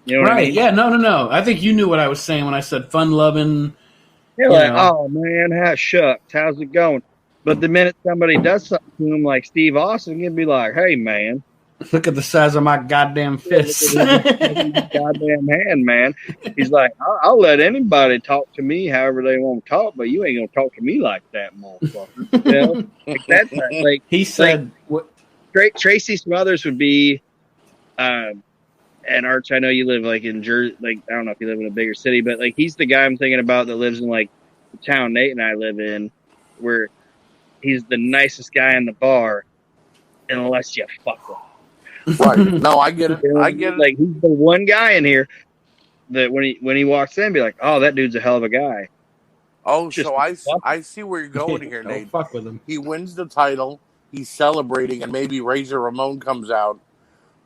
You know what I mean?
Yeah, no. I think you knew what I was saying when I said fun-loving.
You're like, oh, man, shucks, how's it going? But the minute somebody does something to him like Steve Austin, he'd be like, hey, man.
Look at the size of my goddamn fist.
Goddamn hand, man. He's like, I'll let anybody talk to me however they want to talk, but you ain't going to talk to me like that, motherfucker. You know? Like that's like,
he said,
Tracy Smothers would be, and Arch, I know you live like in Jersey, like, I don't know if you live in a bigger city, but like he's the guy I'm thinking about that lives in like the town Nate and I live in, where he's the nicest guy in the bar, unless you fuck with him.
Right. No, I get it. I get it.
Like he's the one guy in here that when he walks in, be like, "Oh, that dude's a hell of a guy."
Oh, so I see where you're going here, Nate.
Fuck with him.
He wins the title. He's celebrating, and maybe Razor Ramon comes out,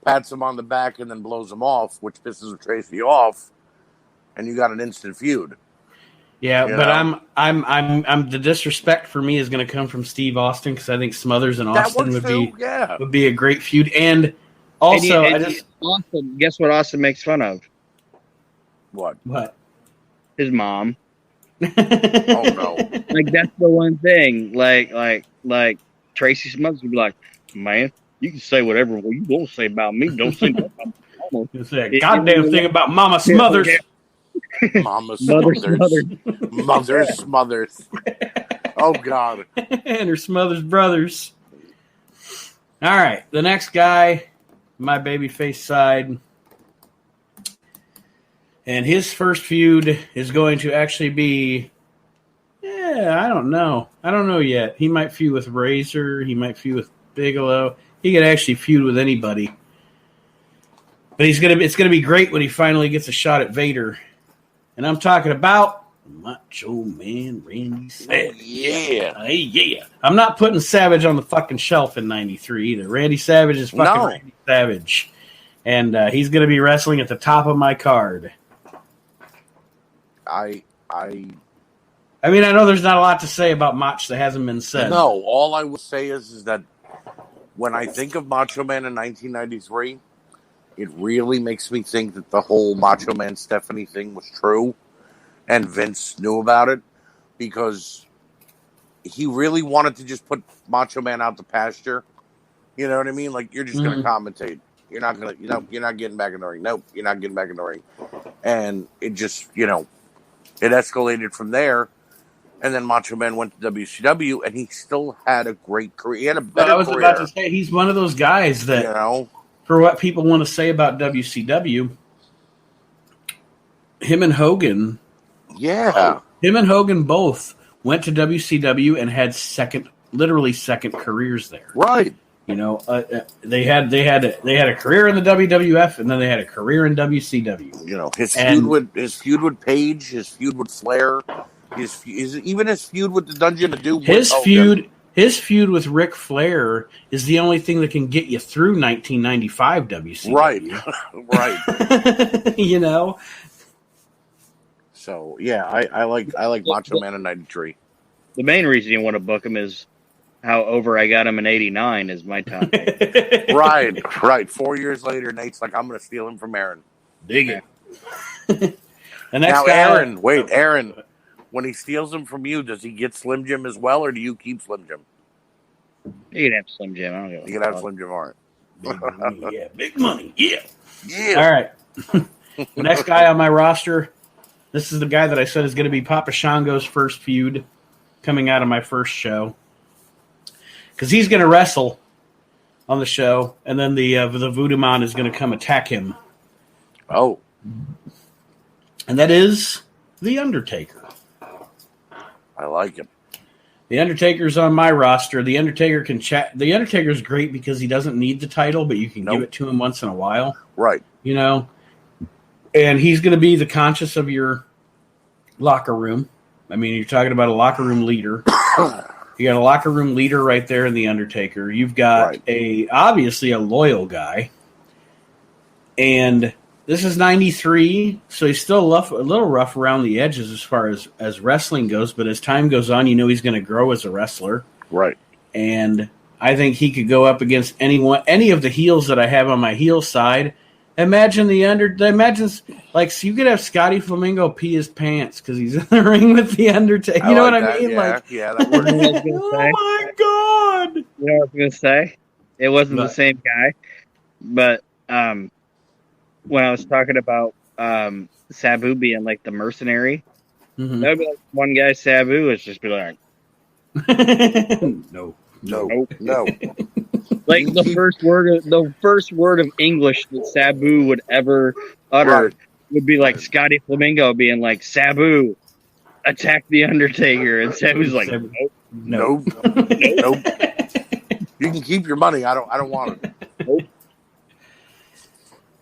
pats him on the back, and then blows him off, which pisses Tracy off, and you got an instant feud.
Yeah, but I'm the disrespect for me is going to come from Steve Austin because I think Smothers and Austin would be a great feud. And also,
Austin, guess what Austin makes fun of?
What?
His mom.
Oh no!
Like that's the one thing. Like Tracy Smothers would be like, "Man, you can say whatever you want to say about me. Don't say nothing about Mama."
You say a goddamn thing about Mama Smothers.
Mama Smothers. Mother Smothers. Oh, God.
And her Smothers brothers. All right. The next guy, my babyface side. And his first feud is going to actually be, I don't know. I don't know yet. He might feud with Razor. He might feud with Bigelow. He could actually feud with anybody. But it's gonna be great when he finally gets a shot at Vader. And I'm talking about Macho Man Randy Savage.
Yeah.
I'm not putting Savage on the fucking shelf in 93 either. Randy Savage is fucking Randy Savage. And he's going to be wrestling at the top of my card.
I
mean, I know there's not a lot to say about Mach that hasn't been said.
No, all I will say is that when I think of Macho Man in 1993, it really makes me think that the whole Macho Man Stephanie thing was true and Vince knew about it because he really wanted to just put Macho Man out to pasture. You know what I mean? Like, you're just going to commentate. You're not going to, you're not getting back in the ring. Nope, you're not getting back in the ring. And it just, it escalated from there. And then Macho Man went to WCW, and he still had a great career. He had a better career.
I was about to say, he's one of those guys that, for what people want to say about WCW, him and Hogan,
him
and Hogan both went to WCW and had second literally second careers there.
Right.
You know, they had a career in the WWF, and then they had a career in WCW.
You know, his feud with Paige, his feud with Flair, even his feud with the Dungeon of Doom.
His feud with Ric Flair is the only thing that can get you through 1995 WCW.
Right.
You know.
So yeah, I like Macho Man in '93.
The main reason you want to book him is how over I got him in '89 is my time.
Right. 4 years later, Nate's like, I'm going to steal him from Aaron.
Dig it. The
Now,
next guy,
Aaron, when he steals him from you, does he get Slim Jim as well, or do you keep Slim Jim?
You can have Slim Jim. I don't give a
You can have Slim Jim, all right.
Big money, yeah.
Yeah.
All right. The next guy on my roster, this is the guy that I said is going to be Papa Shango's first feud coming out of my first show. Because he's going to wrestle on the show, and then the Voodoo Man is going to come attack him.
Oh.
And that is The Undertaker.
I like him.
The Undertaker's on my roster. The Undertaker can chat. The Undertaker's great because he doesn't need the title, but you can give it to him once in a while.
Right.
You know? And he's going to be the conscience of your locker room. I mean, you're talking about a locker room leader. You got a locker room leader right there in The Undertaker. You've got obviously a loyal guy. And this is 93, so he's still a little rough around the edges as far as wrestling goes. But as time goes on, you know he's going to grow as a wrestler.
Right.
And I think he could go up against any of the heels that I have on my heel side. Imagine so you could have Scotty Flamingo pee his pants because he's in the ring with the Undertaker. You know what I mean?
Yeah, that works.
Oh my god!
You know what I was gonna say? It wasn't the same guy, but when I was talking about Sabu being like the mercenary, that would be like one guy. Sabu is just be like,
no.
Like the first word of English that Sabu would ever utter would be like Scotty Flamingo being like, Sabu, attack the Undertaker, and Sabu's like,
nope. You can keep your money. I don't want it.
Nope.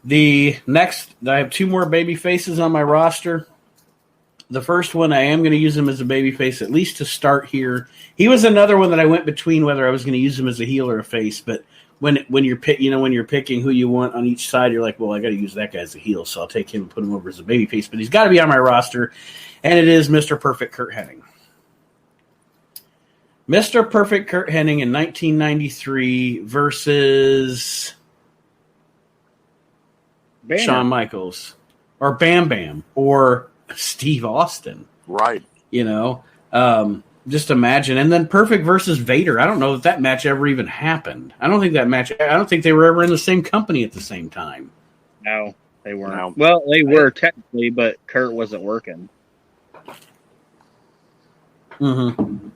The next, I have two more baby faces on my roster. The first one, I am going to use him as a baby face, at least to start here. He was another one that I went between whether I was going to use him as a heel or a face. But when you're picking who you want on each side, you're like, well, I got to use that guy as a heel, so I'll take him and put him over as a baby face. But he's got to be on my roster, and it is Mr. Perfect Curt Hennig. Mr. Perfect Curt Hennig in 1993 versus Shawn Michaels or Bam Bam or Steve Austin.
Right.
You know, just imagine. And then Perfect versus Vader. I don't know that match ever even happened. I don't think they were ever in the same company at the same time.
No, they weren't.
No.
Well, they were technically, but Kurt wasn't working.
Mm-hmm.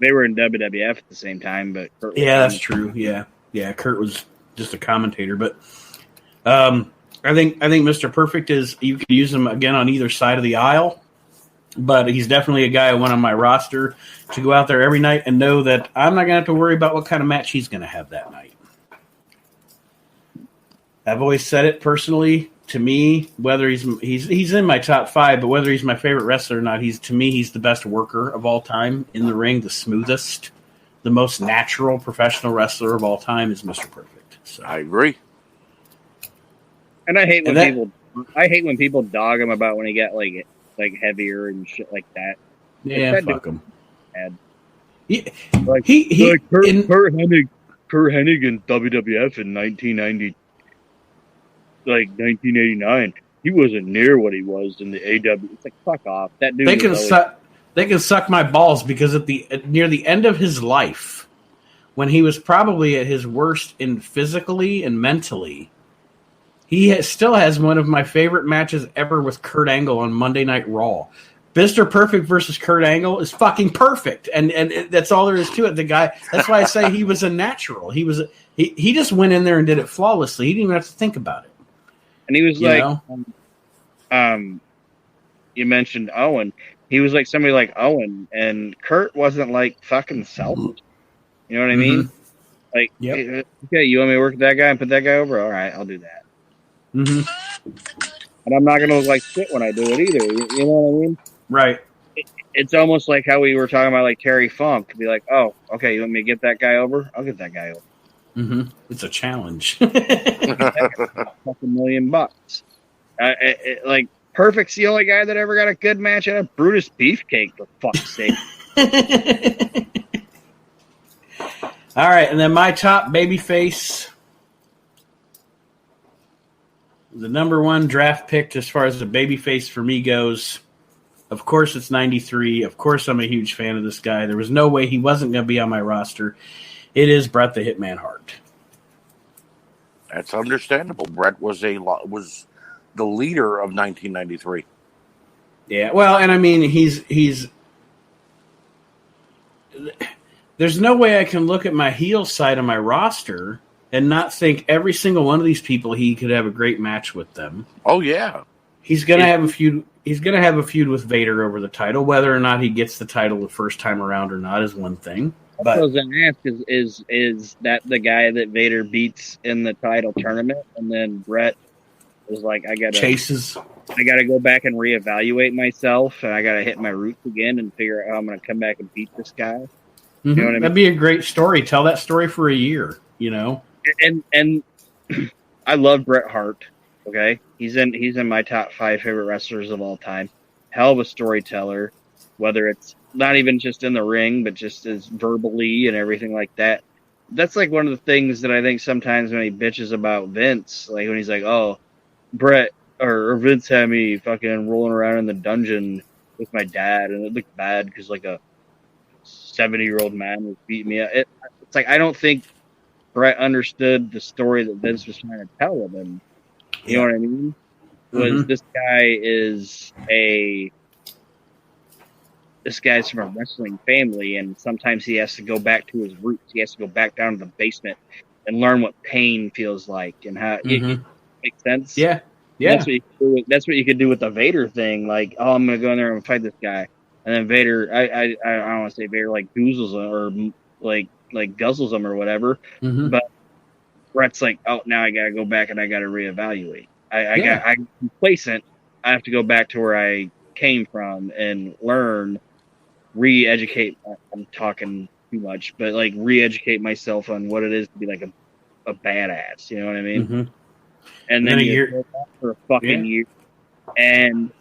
They were in WWF at the same time, but Kurt
that's true. Yeah, Kurt was just a commentator, but I think Mr. Perfect is, you could use him again on either side of the aisle, but he's definitely a guy I want on my roster to go out there every night and know that I'm not going to have to worry about what kind of match he's going to have that night. I've always said it personally. To me, whether he's in my top 5, but whether he's my favorite wrestler or not, he's the best worker of all time in the ring, the smoothest, the most natural professional wrestler of all time is Mr. Perfect. So
I agree.
And I hate when people dog him about when he got like heavier and shit like that.
Yeah, fuck him.
Kurt Hennig in WWF in 1989. He wasn't near what he was in the AW. It's like, fuck off. That dude.
They can suck my balls because near the end of his life, when he was probably at his worst physically and mentally, he still has one of my favorite matches ever with Kurt Angle on Monday Night Raw. Mr. Perfect versus Kurt Angle is fucking perfect, and that's all there is to it. The guy. That's why I say he was a natural. He just went in there and did it flawlessly. He didn't even have to think about it.
And he was you mentioned Owen. He was like somebody like Owen, and Kurt wasn't like fucking selfish. You know what I mean? Like, hey, okay, you want me to work with that guy and put that guy over? All right, I'll do that. And I'm not going to look like shit when I do it either. You know what I mean?
Right.
It's almost like how we were talking about, like, Terry Funk. To be like, oh, okay, you want me to get that guy over? I'll get that guy over.
It's a challenge.
$2 million. Like, Perfect's the only guy that ever got a good match out of Brutus Beefcake, for fuck's sake.
All right, and then my top babyface, the number one draft pick as far as the babyface for me goes. Of course, it's 93. Of course, I'm a huge fan of this guy. There was no way he wasn't going to be on my roster. It is Bret the Hitman Hart.
That's understandable. Bret was the leader of 1993.
Yeah, well, and I mean, he's. There's no way I can look at my heel side of my roster and not think every single one of these people he could have a great match with them.
Oh yeah,
he's gonna have a feud. He's gonna have a feud with Vader over the title. Whether or not he gets the title the first time around or not is one thing. But
I was going to ask, is that the guy that Vader beats in the title tournament, and then Bret was like, I got to go back and reevaluate myself, and I got to hit my roots again and figure out how I'm going to come back and beat this guy. You know what I mean?
That'd be a great story. Tell that story for a year, you know.
And I love Bret Hart. Okay, he's in my top 5 favorite wrestlers of all time. Hell of a storyteller, whether it's not even just in the ring, but just as verbally and everything like that. That's like one of the things that I think sometimes when he bitches about Vince, like when he's like, "Oh, Bret or Vince had me fucking rolling around in the dungeon with my dad, and it looked bad because like a 70-year-old man was beating me up." It's like I don't think Bret understood the story that Vince was trying to tell of him. You know what I mean? This guy's from a wrestling family, and sometimes he has to go back to his roots. He has to go back down to the basement and learn what pain feels like and how it makes sense.
Yeah.
That's what you could do with the Vader thing. Like, oh, I'm gonna go in there and fight this guy, and then Vader, I don't want to say Vader like goozles him or like guzzles him or whatever, but Bret's like, oh, now I gotta go back and I gotta reevaluate. I'm complacent. I have to go back to where I came from and learn. Re-educate. I'm talking too much, but like re-educate myself on what it is to be like a badass. You know what I mean? And then you go back for a fucking year, and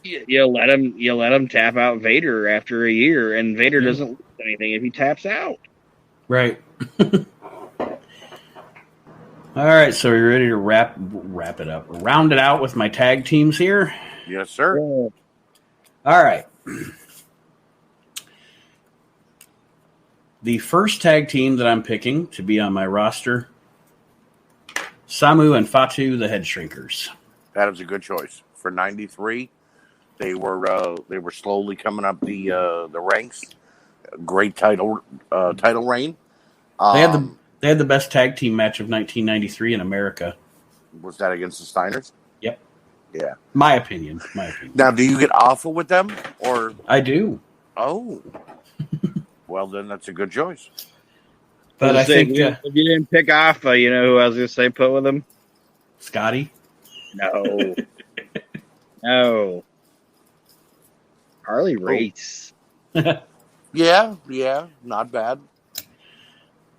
you let him tap out Vader after a year, and Vader doesn't lose anything if he taps out.
Right. All right, so are you ready to wrap it up? Round it out with my tag teams here?
Yes, sir.
All right. The first tag team that I'm picking to be on my roster, Samu and Fatu, the Head Shrinkers.
That is a good choice. For 93, they were slowly coming up the ranks. Great title reign.
They had the best tag team match of 1993 in America.
Was that against the Steiners?
Yep.
Yeah.
My opinion.
Now, do you get awful with them, or
I do?
Oh. Well, then that's a good choice.
But I think
if you didn't pick Alpha, you know who I was going to say put with him?
Scotty?
No. No. Harley Race.
Yeah, not bad.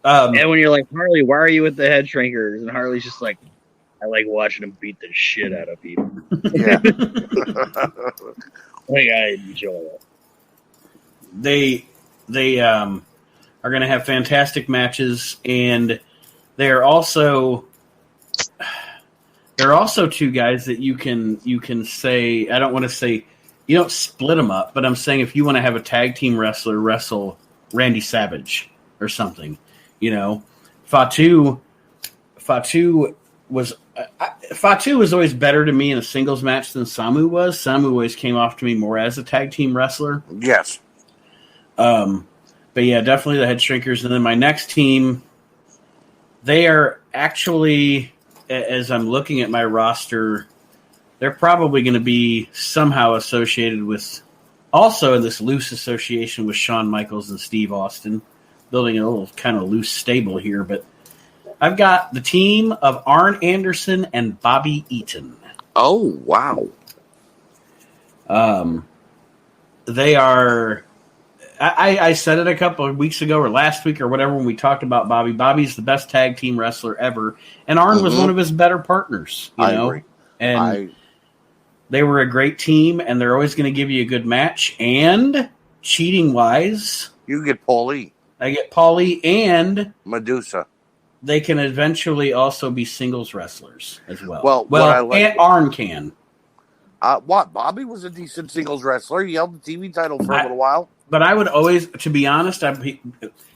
And when you're like, Harley, why are you with the Head Shrinkers? And Harley's just like, I like watching them beat the shit out of people.
Yeah.
Like, I enjoy it.
They are going to have fantastic matches, and they're also two guys that you can say, I don't want to say you don't split them up, but I'm saying if you want to have a tag team wrestler wrestle Randy Savage or something, you know, Fatu was always better to me in a singles match than Samu was. Samu always came off to me more as a tag team wrestler.
Yes.
But yeah, definitely the Head Shrinkers. And then my next team, they are actually, as I'm looking at my roster, they're probably going to be somehow associated with, also in this loose association with Shawn Michaels and Steve Austin. building a little kind of loose stable here, but I've got the team of Arn Anderson and Bobby Eaton.
Oh, wow.
They are. I said it a couple of weeks ago or last week or whatever when we talked about Bobby. Bobby's the best tag team wrestler ever, and Arn was one of his better partners. You know,
agree.
And they were a great team, and they're always going to give you a good match. And cheating wise,
you get Paulie.
I get Paulie and
Medusa.
They can eventually also be singles wrestlers as well.
Well,
and Arn can.
What? Bobby was a decent singles wrestler. He held the TV title for a little while.
But I would always, to be honest, and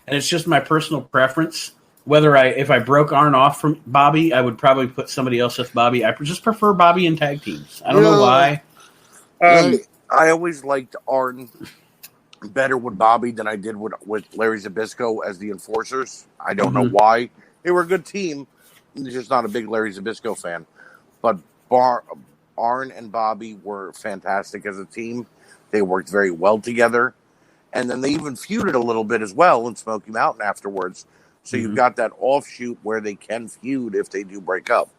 it's just my personal preference, if I broke Arn off from Bobby, I would probably put somebody else with Bobby. I just prefer Bobby in tag teams. I don't know why.
I always liked Arn better with Bobby than I did with Larry Zbyszko as the enforcers. I don't know why. They were a good team. I'm just not a big Larry Zbyszko fan. But Arn and Bobby were fantastic as a team. They worked very well together. And then they even feuded a little bit as well in Smoky Mountain afterwards. So you've got that offshoot where they can feud if they do break up.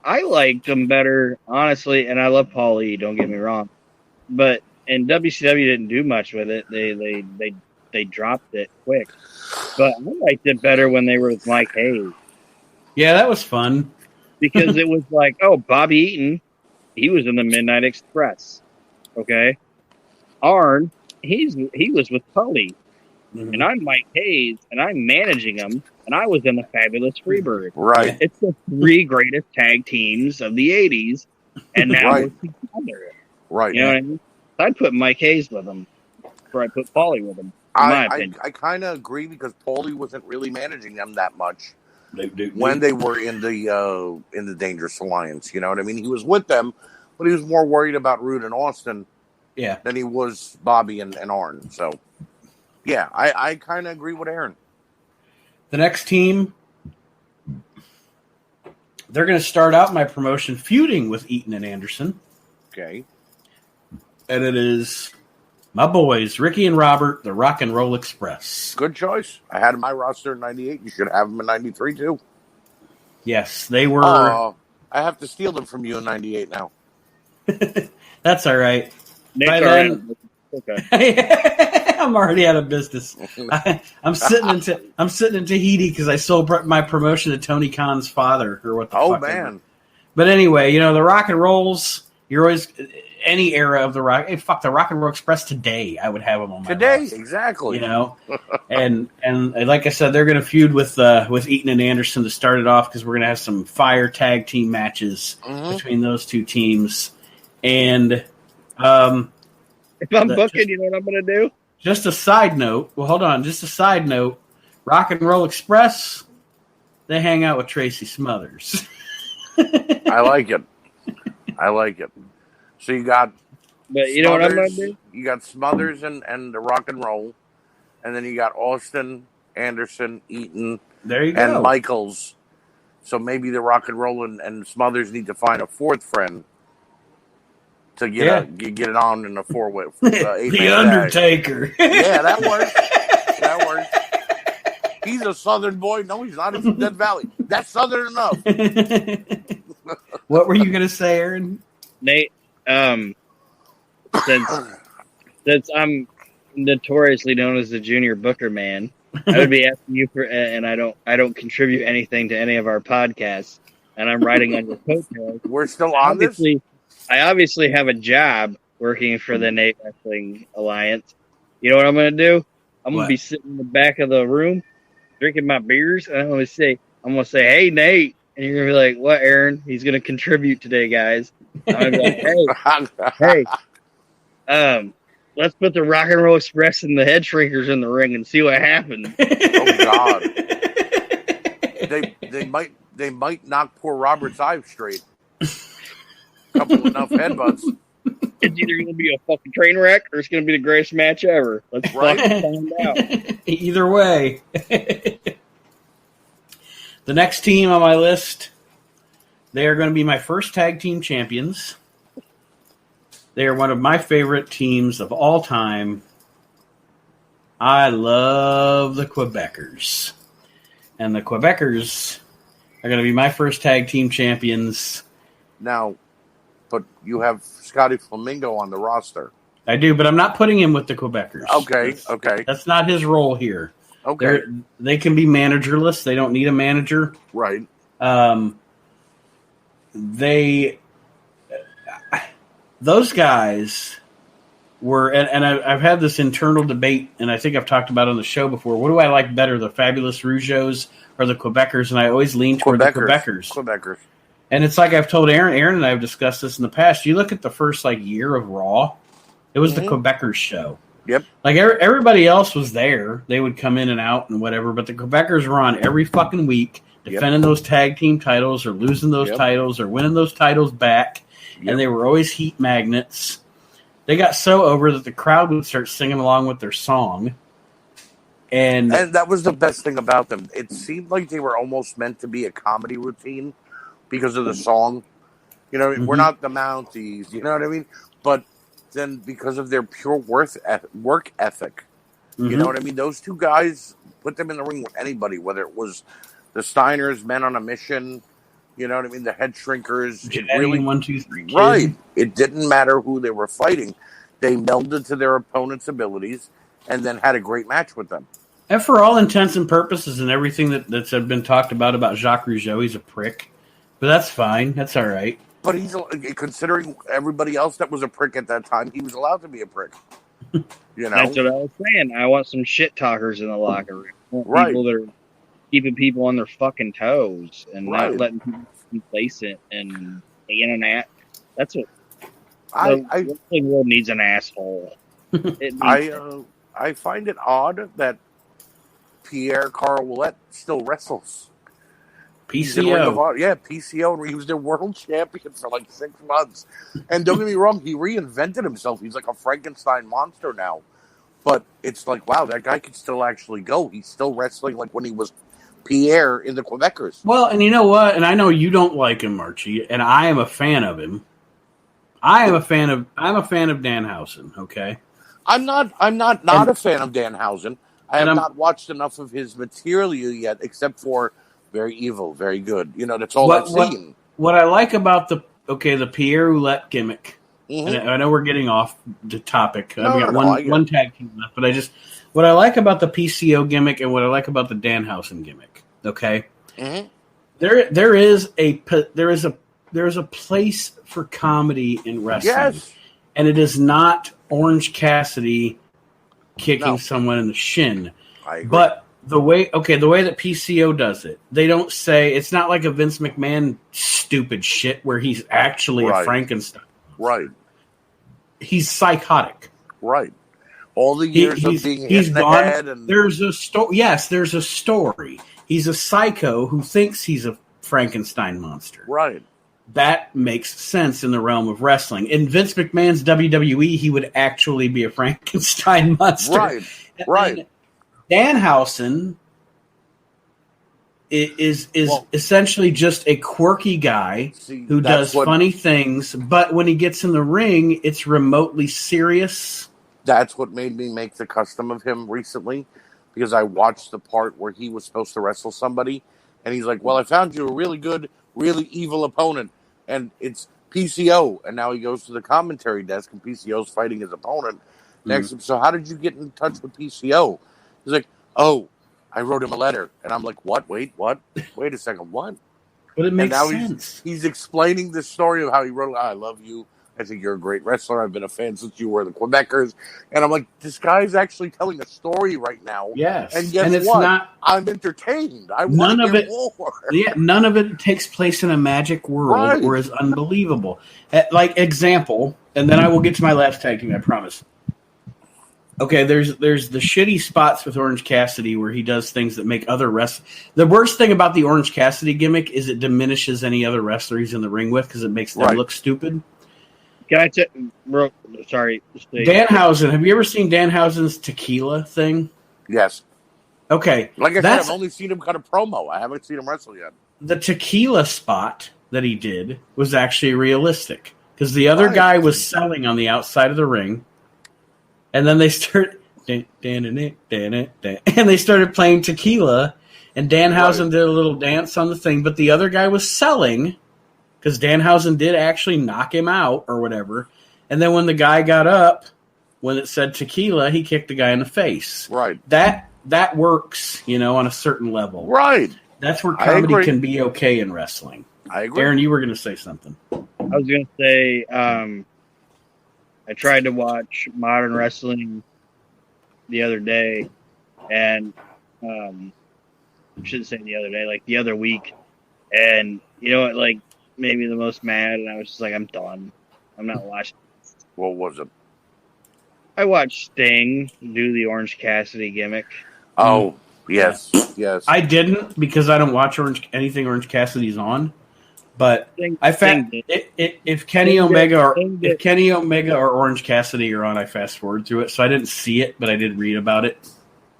I liked them better, honestly, and I love Paulie, don't get me wrong. But and WCW didn't do much with it. They dropped it quick. But I liked it better when they were with Mike Hayes.
Yeah, that was fun.
Because it was like, oh, Bobby Eaton, he was in the Midnight Express. Okay? Arn, he was with Tully. And I'm Mike Hayes, and I'm managing him, and I was in the Fabulous Freebird.
Right.
It's the three greatest tag teams of the 80s, and now we're together.
Right.
You know what I mean? I'd put Mike Hayes with him before I put Paulie with him.
I kind of agree because Paulie wasn't really managing them that much when they were in the Dangerous Alliance. You know what I mean? He was with them, but he was more worried about Rude and Austin than he was Bobby and Arn. So, yeah, I kind of agree with Aaron.
The next team, they're going to start out my promotion feuding with Eaton and Anderson.
Okay.
And it is my boys, Ricky and Robert, the Rock and Roll Express.
Good choice. I had my roster in 98. You should have them in 93, too.
Yes, they were.
I have to steal them from you in 98 now.
That's all right.
By then,
okay. I'm already out of business. I'm sitting in Tahiti because I sold my promotion to Tony Khan's father, or what the fuck.
Oh, man.
But anyway, the Rock and Rolls, you're always... Any era of the Rock, the Rock and Roll Express today, I would have them on my roster,
exactly.
and like I said, they're going to feud with Eaton and Anderson to start it off because we're going to have some fire tag team matches between those two teams. And
if I'm booking, you know what I'm going to do?
Just a side note. Well, hold on. Just a side note. Rock and Roll Express, they hang out with Tracy Smothers.
I like it. So you got,
but you know what I'm gonna do?
You got Smothers and the Rock and Roll, and then you got Austin, Anderson, Eaton, and Michaels. So maybe the Rock and Roll and Smothers need to find a fourth friend to get it on in a four-way.
The Undertaker.
Yeah, that works. He's a Southern boy. No, he's not. He's from Death Valley. That's Southern enough.
What were you gonna say, Aaron?
Nate. Since I'm notoriously known as the Junior Booker Man, I would be asking you for, and I don't contribute anything to any of our podcasts, and I'm writing on your coattails.
We're still on this.
I obviously have a job working for the Nate Wrestling Alliance. You know what I'm going to do? I'm going to be sitting in the back of the room, drinking my beers, and I'm going to say, "Hey, Nate," and you're going to be like, "What, Aaron? He's going to contribute today, guys." I'm going to be like, hey, let's put the Rock and Roll Express and the Head Shrinkers in the ring and see what happens.
Oh God! They might knock poor Robert's eye straight. Couple enough headbutts.
It's either going to be a fucking train wreck or it's going to be the greatest match ever. Let's fucking find out.
Either way. The next team on my list, they are going to be my first tag team champions. They are one of my favorite teams of all time. I love the Quebecers. And the Quebecers are going to be my first tag team champions.
Now, but you have Scotty Flamingo on the roster.
I do, but I'm not putting him with the Quebecers.
Okay.
That's not his role here.
Okay.
They can be managerless. They don't need a manager.
Right.
Those guys were, and I've had this internal debate, and I think I've talked about it on the show before. What do I like better, the Fabulous Rougeaus or the Quebecers? And I always lean toward the Quebecers.
Quebecers.
And it's like I've told Aaron. Aaron and I have discussed this in the past. You look at the first year of Raw, it was the Quebecers show.
Yep.
Like everybody else was there. They would come in and out and whatever, but the Quebecers were on every fucking week, defending those tag team titles or losing those titles or winning those titles back. And they were always heat magnets. They got so over that the crowd would start singing along with their song. And
that was the best thing about them. It seemed like they were almost meant to be a comedy routine because of the song. You know, we're not the Mounties, you know what I mean? But then because of their pure work ethic, you know what I mean? Those two guys, put them in the ring with anybody, whether it was the Steiners, Men on a Mission, you know what I mean? The Head Shrinkers.
It really 1, 2, 3.
Right. It didn't matter who they were fighting. They melded to their opponent's abilities and then had a great match with them.
And for all intents and purposes and everything that's been talked about Jacques Rougeau, he's a prick. But that's fine. That's all right.
But he's, considering everybody else that was a prick at that time, he was allowed to be a prick. You know?
That's what I was saying. I want some shit talkers in the locker room. I want people that are keeping people on their fucking toes and not letting people be complacent and being an ass. That's what the wrestling world needs, an asshole.
I find it odd that Pierre Carl Ouellet still wrestles.
PCO.
Yeah, PCO. He was their world champion for 6 months. And don't get me wrong, he reinvented himself. He's like a Frankenstein monster now. But it's like, wow, that guy could still actually go. He's still wrestling like when he was Pierre in the Quebecers.
Well, and you know what? And I know you don't like him, Archie, and I am a fan of him. I'm a fan of Danhausen, okay?
I'm not a fan of Danhausen. I have not watched enough of his material yet, except for very evil, very good. You know, that's all I've seen.
What I like about the Pierre Ouellet gimmick, and I know we're getting off the topic. I've got one tag team left, but what I like about the PCO gimmick and what I like about the Danhausen gimmick, okay? There is a place for comedy in wrestling, and it is not Orange Cassidy kicking someone in the shin.
I agree.
But the way that PCO does it, they don't say, it's not like a Vince McMahon stupid shit where he's actually a Frankenstein.
Right.
He's psychotic.
Right. All the years of being hit in the head. And
there's a story. Yes, there's a story. He's a psycho who thinks he's a Frankenstein monster.
Right.
That makes sense in the realm of wrestling. In Vince McMahon's WWE, he would actually be a Frankenstein monster.
Right. Right.
Danhausen is essentially just a quirky guy who does funny things, but when he gets in the ring, it's remotely serious.
That's what made me make the custom of him recently, because I watched the part where he was supposed to wrestle somebody, and he's like, well, I found you a really good, really evil opponent, and it's PCO, and now he goes to the commentary desk, and PCO's fighting his opponent next to him. So how did you get in touch with PCO? He's like, oh, I wrote him a letter. And I'm like, what? Wait, what? Wait a second, what?
But it makes sense.
He's explaining the story of how he wrote, I love you. I think you're a great wrestler. I've been a fan since you were the Quebecers. And I'm like, this guy's actually telling a story right now.
Yes.
And guess what? I'm entertained. I want to hear more.
Yeah, none of it takes place in a magic world or is unbelievable. Like, example, and then I will get to my last tag team, I promise. Okay, there's the shitty spots with Orange Cassidy where he does things that make other wrestlers. The worst thing about the Orange Cassidy gimmick is it diminishes any other wrestler he's in the ring with because it makes them look stupid.
Can I sorry.
Danhausen, have you ever seen Danhausen's tequila thing?
Yes.
Okay.
Like I said, I've only seen him cut a promo. I haven't seen him wrestle yet.
The tequila spot that he did was actually realistic because the other guy was selling on the outside of the ring. And then they start And they started playing Tequila, and Danhausen did a little dance on the thing, but the other guy was selling, because Danhausen did actually knock him out or whatever. And then when the guy got up, when it said Tequila, he kicked the guy in the face.
Right.
That works, on a certain level.
Right.
That's where comedy can be okay in wrestling.
I agree.
Aaron, you were going to say something.
I was going to say, I tried to watch Modern Wrestling the other day, and I shouldn't say the other day, like the other week, and you know what, like made me the most mad, and I was just like, I'm done. I'm not watching.
What was it?
I watched Sting do the Orange Cassidy gimmick.
Oh, yes.
I didn't, because I don't watch anything Orange Cassidy's on. But if Kenny Omega or Orange Cassidy are on, I fast forward through it. So I didn't see it, but I did read about it.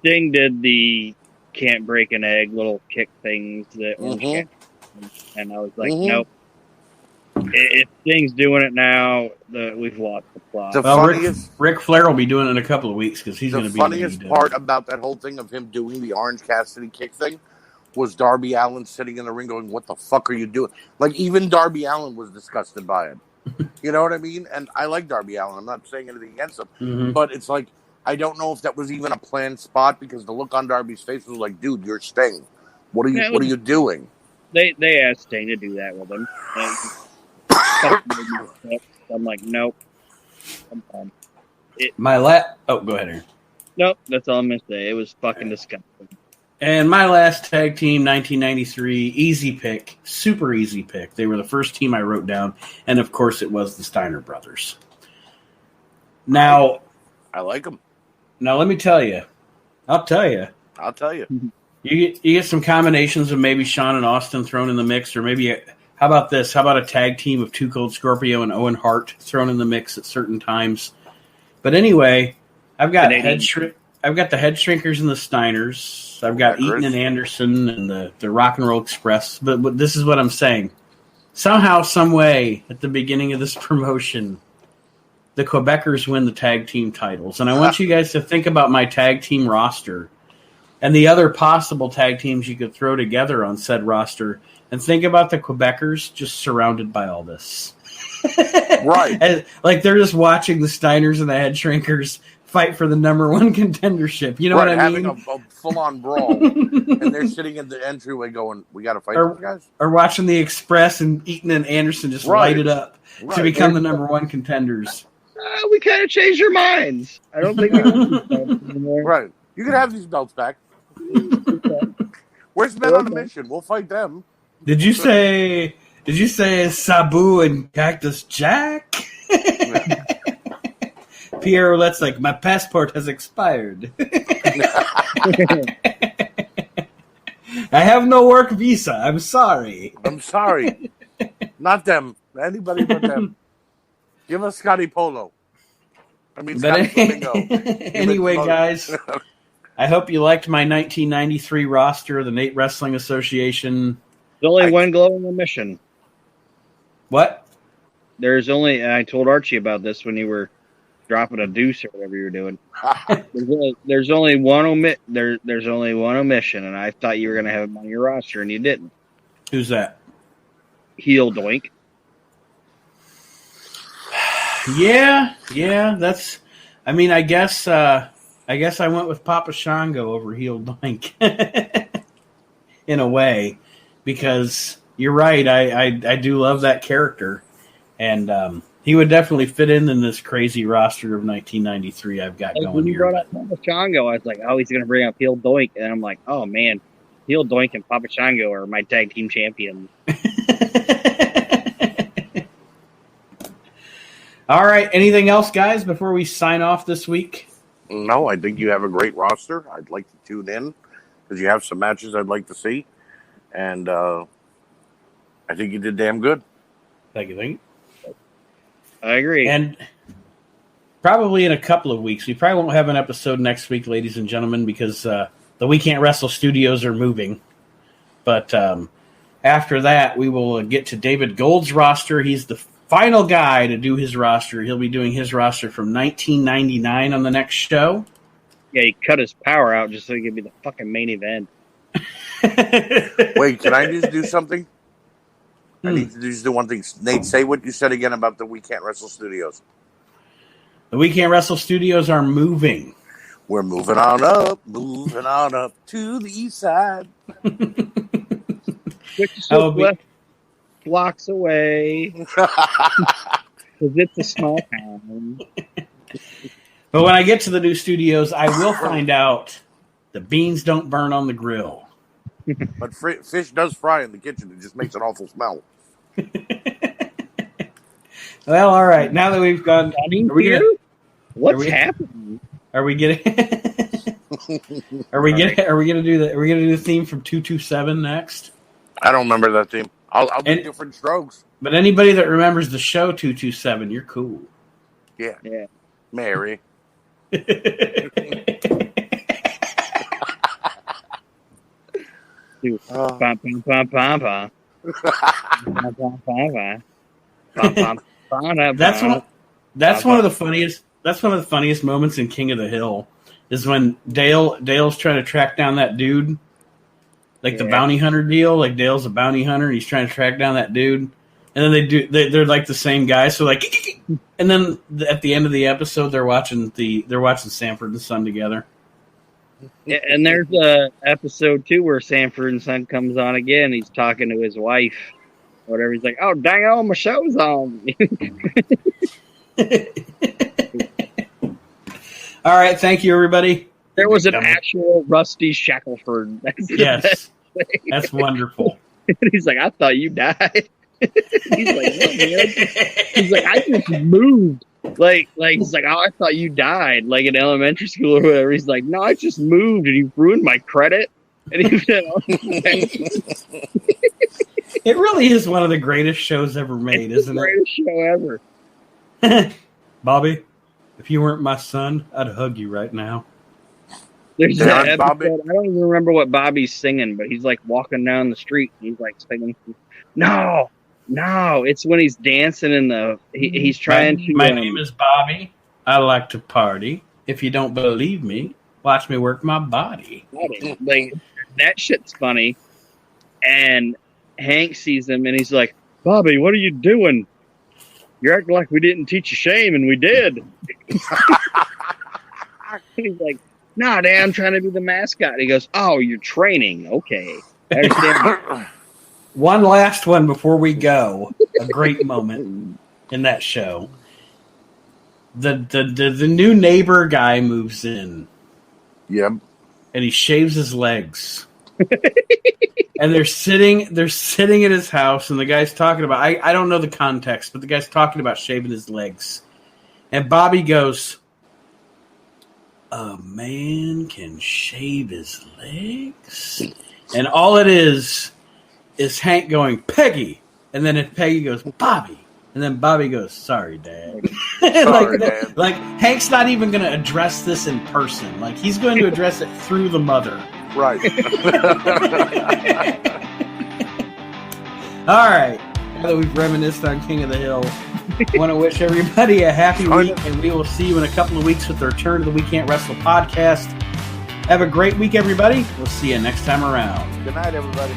Sting did the can't break an egg little kick things that Orange Cassidy, and I was like, nope. If Sting's doing it now, we've lost the plot.
Ric Flair will be doing it in a couple of weeks because he's going to be.
The funniest part about that whole thing of him doing the Orange Cassidy kick thing was Darby Allin sitting in the ring going, what the fuck are you doing? Like, even Darby Allin was disgusted by it. You know what I mean? And I like Darby Allin. I'm not saying anything against him. But it's like, I don't know if that was even a planned spot, because the look on Darby's face was like, dude, you're Sting. What are you doing?
They asked Sting to do that with him. I'm like, nope. I'm done.
Go ahead, Aaron.
Nope, that's all I'm going to say. It was fucking disgusting.
And my last tag team, 1993, easy pick, super easy pick. They were the first team I wrote down, and of course it was the Steiner Brothers. Now,
I like them.
Now let me tell you. I'll tell you. You get some combinations of maybe Shawn and Austin thrown in the mix, or maybe how about this? How about a tag team of Too Cold Scorpio and Owen Hart thrown in the mix at certain times? But anyway, I've got the Head Shrinkers and the Steiners. I've got Eaton and Anderson and the Rock and Roll Express. But this is what I'm saying. Somehow, some way, at the beginning of this promotion, the Quebecers win the tag team titles. And I want you guys to think about my tag team roster and the other possible tag teams you could throw together on said roster. And think about the Quebecers just surrounded by all this.
Right.
And, like, they're just watching the Steiners and the Head Shrinkers fight for the number one contendership. You know what I mean?
Having a full-on brawl, and they're sitting in the entryway going, we got to fight these guys?
Or watching the Express and Eaton and Anderson just light it up to become the number one contenders.
We kind of changed our minds. I don't think we want these belts anymore.
Right. You can have these belts back. Where's Men on a Mission? We'll fight them.
Did you say Sabu and Cactus Jack? Pierre Roulette's like, my passport has expired. I have no work visa. I'm sorry.
Not them. Anybody but them. Give us Scotty Polo. Scotty Flamingo.
Anyway, guys, I hope you liked my 1993 roster of the Nate Wrestling Association.
There's only one glowing omission.
What?
There's only, and I told Archie about this when you were dropping a deuce or whatever you were doing. There's only one there's only one omission, and I thought you were going to have him on your roster, and you didn't.
Who's that?
Heel Doink.
Yeah. That's. I mean, I guess I went with Papa Shango over Heel Doink in a way, because you're right. I do love that character, and he would definitely fit in this crazy roster of 1993 I've got going
when you
here.
brought up Papa Shango, I was like, oh, he's going to bring up Heel Doink, and I'm like, oh man, Heel Doink and Papa Shango are my tag team champions.
All right. Anything else, guys, before we sign off this week?
No, I think you have a great roster. I'd like to tune in because you have some matches I'd like to see. And I think you did damn good.
Thank you.
I agree.
And probably in a couple of weeks. We probably won't have an episode next week, ladies and gentlemen, because the We Can't Wrestle studios are moving. But after that, we will get to David Gold's roster. He's the final guy to do his roster. He'll be doing his roster from 1999 on the next show.
Yeah, he cut his power out just so he could be the fucking main event.
Wait, can I just do something? I need to just do one thing. Nate, say what you said again about the We Can't Wrestle Studios.
The We Can't Wrestle Studios are moving.
We're moving on up to the east side.
Which is so blocks away. Because it's a small town.
But when I get to the new studios, I will find out the beans don't burn on the grill.
But fish does fry in the kitchen. It just makes an awful smell.
Well, all right. Now that we've gone,
what's happening?
Are we getting? Are we gonna do the theme from 227 next?
I don't remember that theme. I'll do different strokes.
But anybody that remembers the show 227, you're cool.
Yeah. Mary.
That's one of the funniest. That's one of the funniest moments in King of the Hill is when Dale's trying to track down that dude, like the bounty hunter deal. Like Dale's a bounty hunter, and he's trying to track down that dude. And then they're like the same guy. So like, and then at the end of the episode, they're watching Sanford and Son together.
Yeah, and there's a episode too where Sanford and Son comes on again. He's talking to his wife, whatever. He's like, "Oh, dang, all my show's on."
All right, thank you, everybody.
There was an actual Rusty Shackelford.
That's wonderful.
He's like, "I thought you died." He's like, "What, man?" He's like, "I just moved." Like he's like, "Oh, I thought you died," like in elementary school or whatever. He's like, "No, I just moved, and you ruined my credit." And he said,
"It really is one of the greatest shows ever made, isn't it?
Greatest show ever."
Bobby, if you weren't my son, I'd hug you right now.
There's that episode. I don't even remember what Bobby's singing, but he's like walking down the street. And he's like singing. No, it's when he's dancing in the. He's trying to.
My name is Bobby. I like to party. If you don't believe me, watch me work my body.
Like that shit's funny. And Hank sees him and he's like, "Bobby, what are you doing? You're acting like we didn't teach you shame, and we did." He's like, "Nah, Dad, I'm trying to be the mascot." He goes, "Oh, you're training. Okay. I understand."
One last one before we go. A great moment in that show. The new neighbor guy moves in.
Yep.
And he shaves his legs. And they're sitting at his house, and the guy's talking about I don't know the context, but the guy's talking about shaving his legs. And Bobby goes, "A man can shave his legs?" And all it is Hank going, "Peggy," and then if Peggy goes, "Bobby," and then Bobby goes, "Sorry, Dad."
Dad.
Like Hank's not even going to address this in person. Like he's going to address it through the mother.
Right.
All right. Now that we've reminisced on King of the Hill, I want to wish everybody a happy week, and we will see you in a couple of weeks with the return of the We Can't Wrestle podcast. Have a great week, everybody. We'll see you next time around.
Good night, everybody.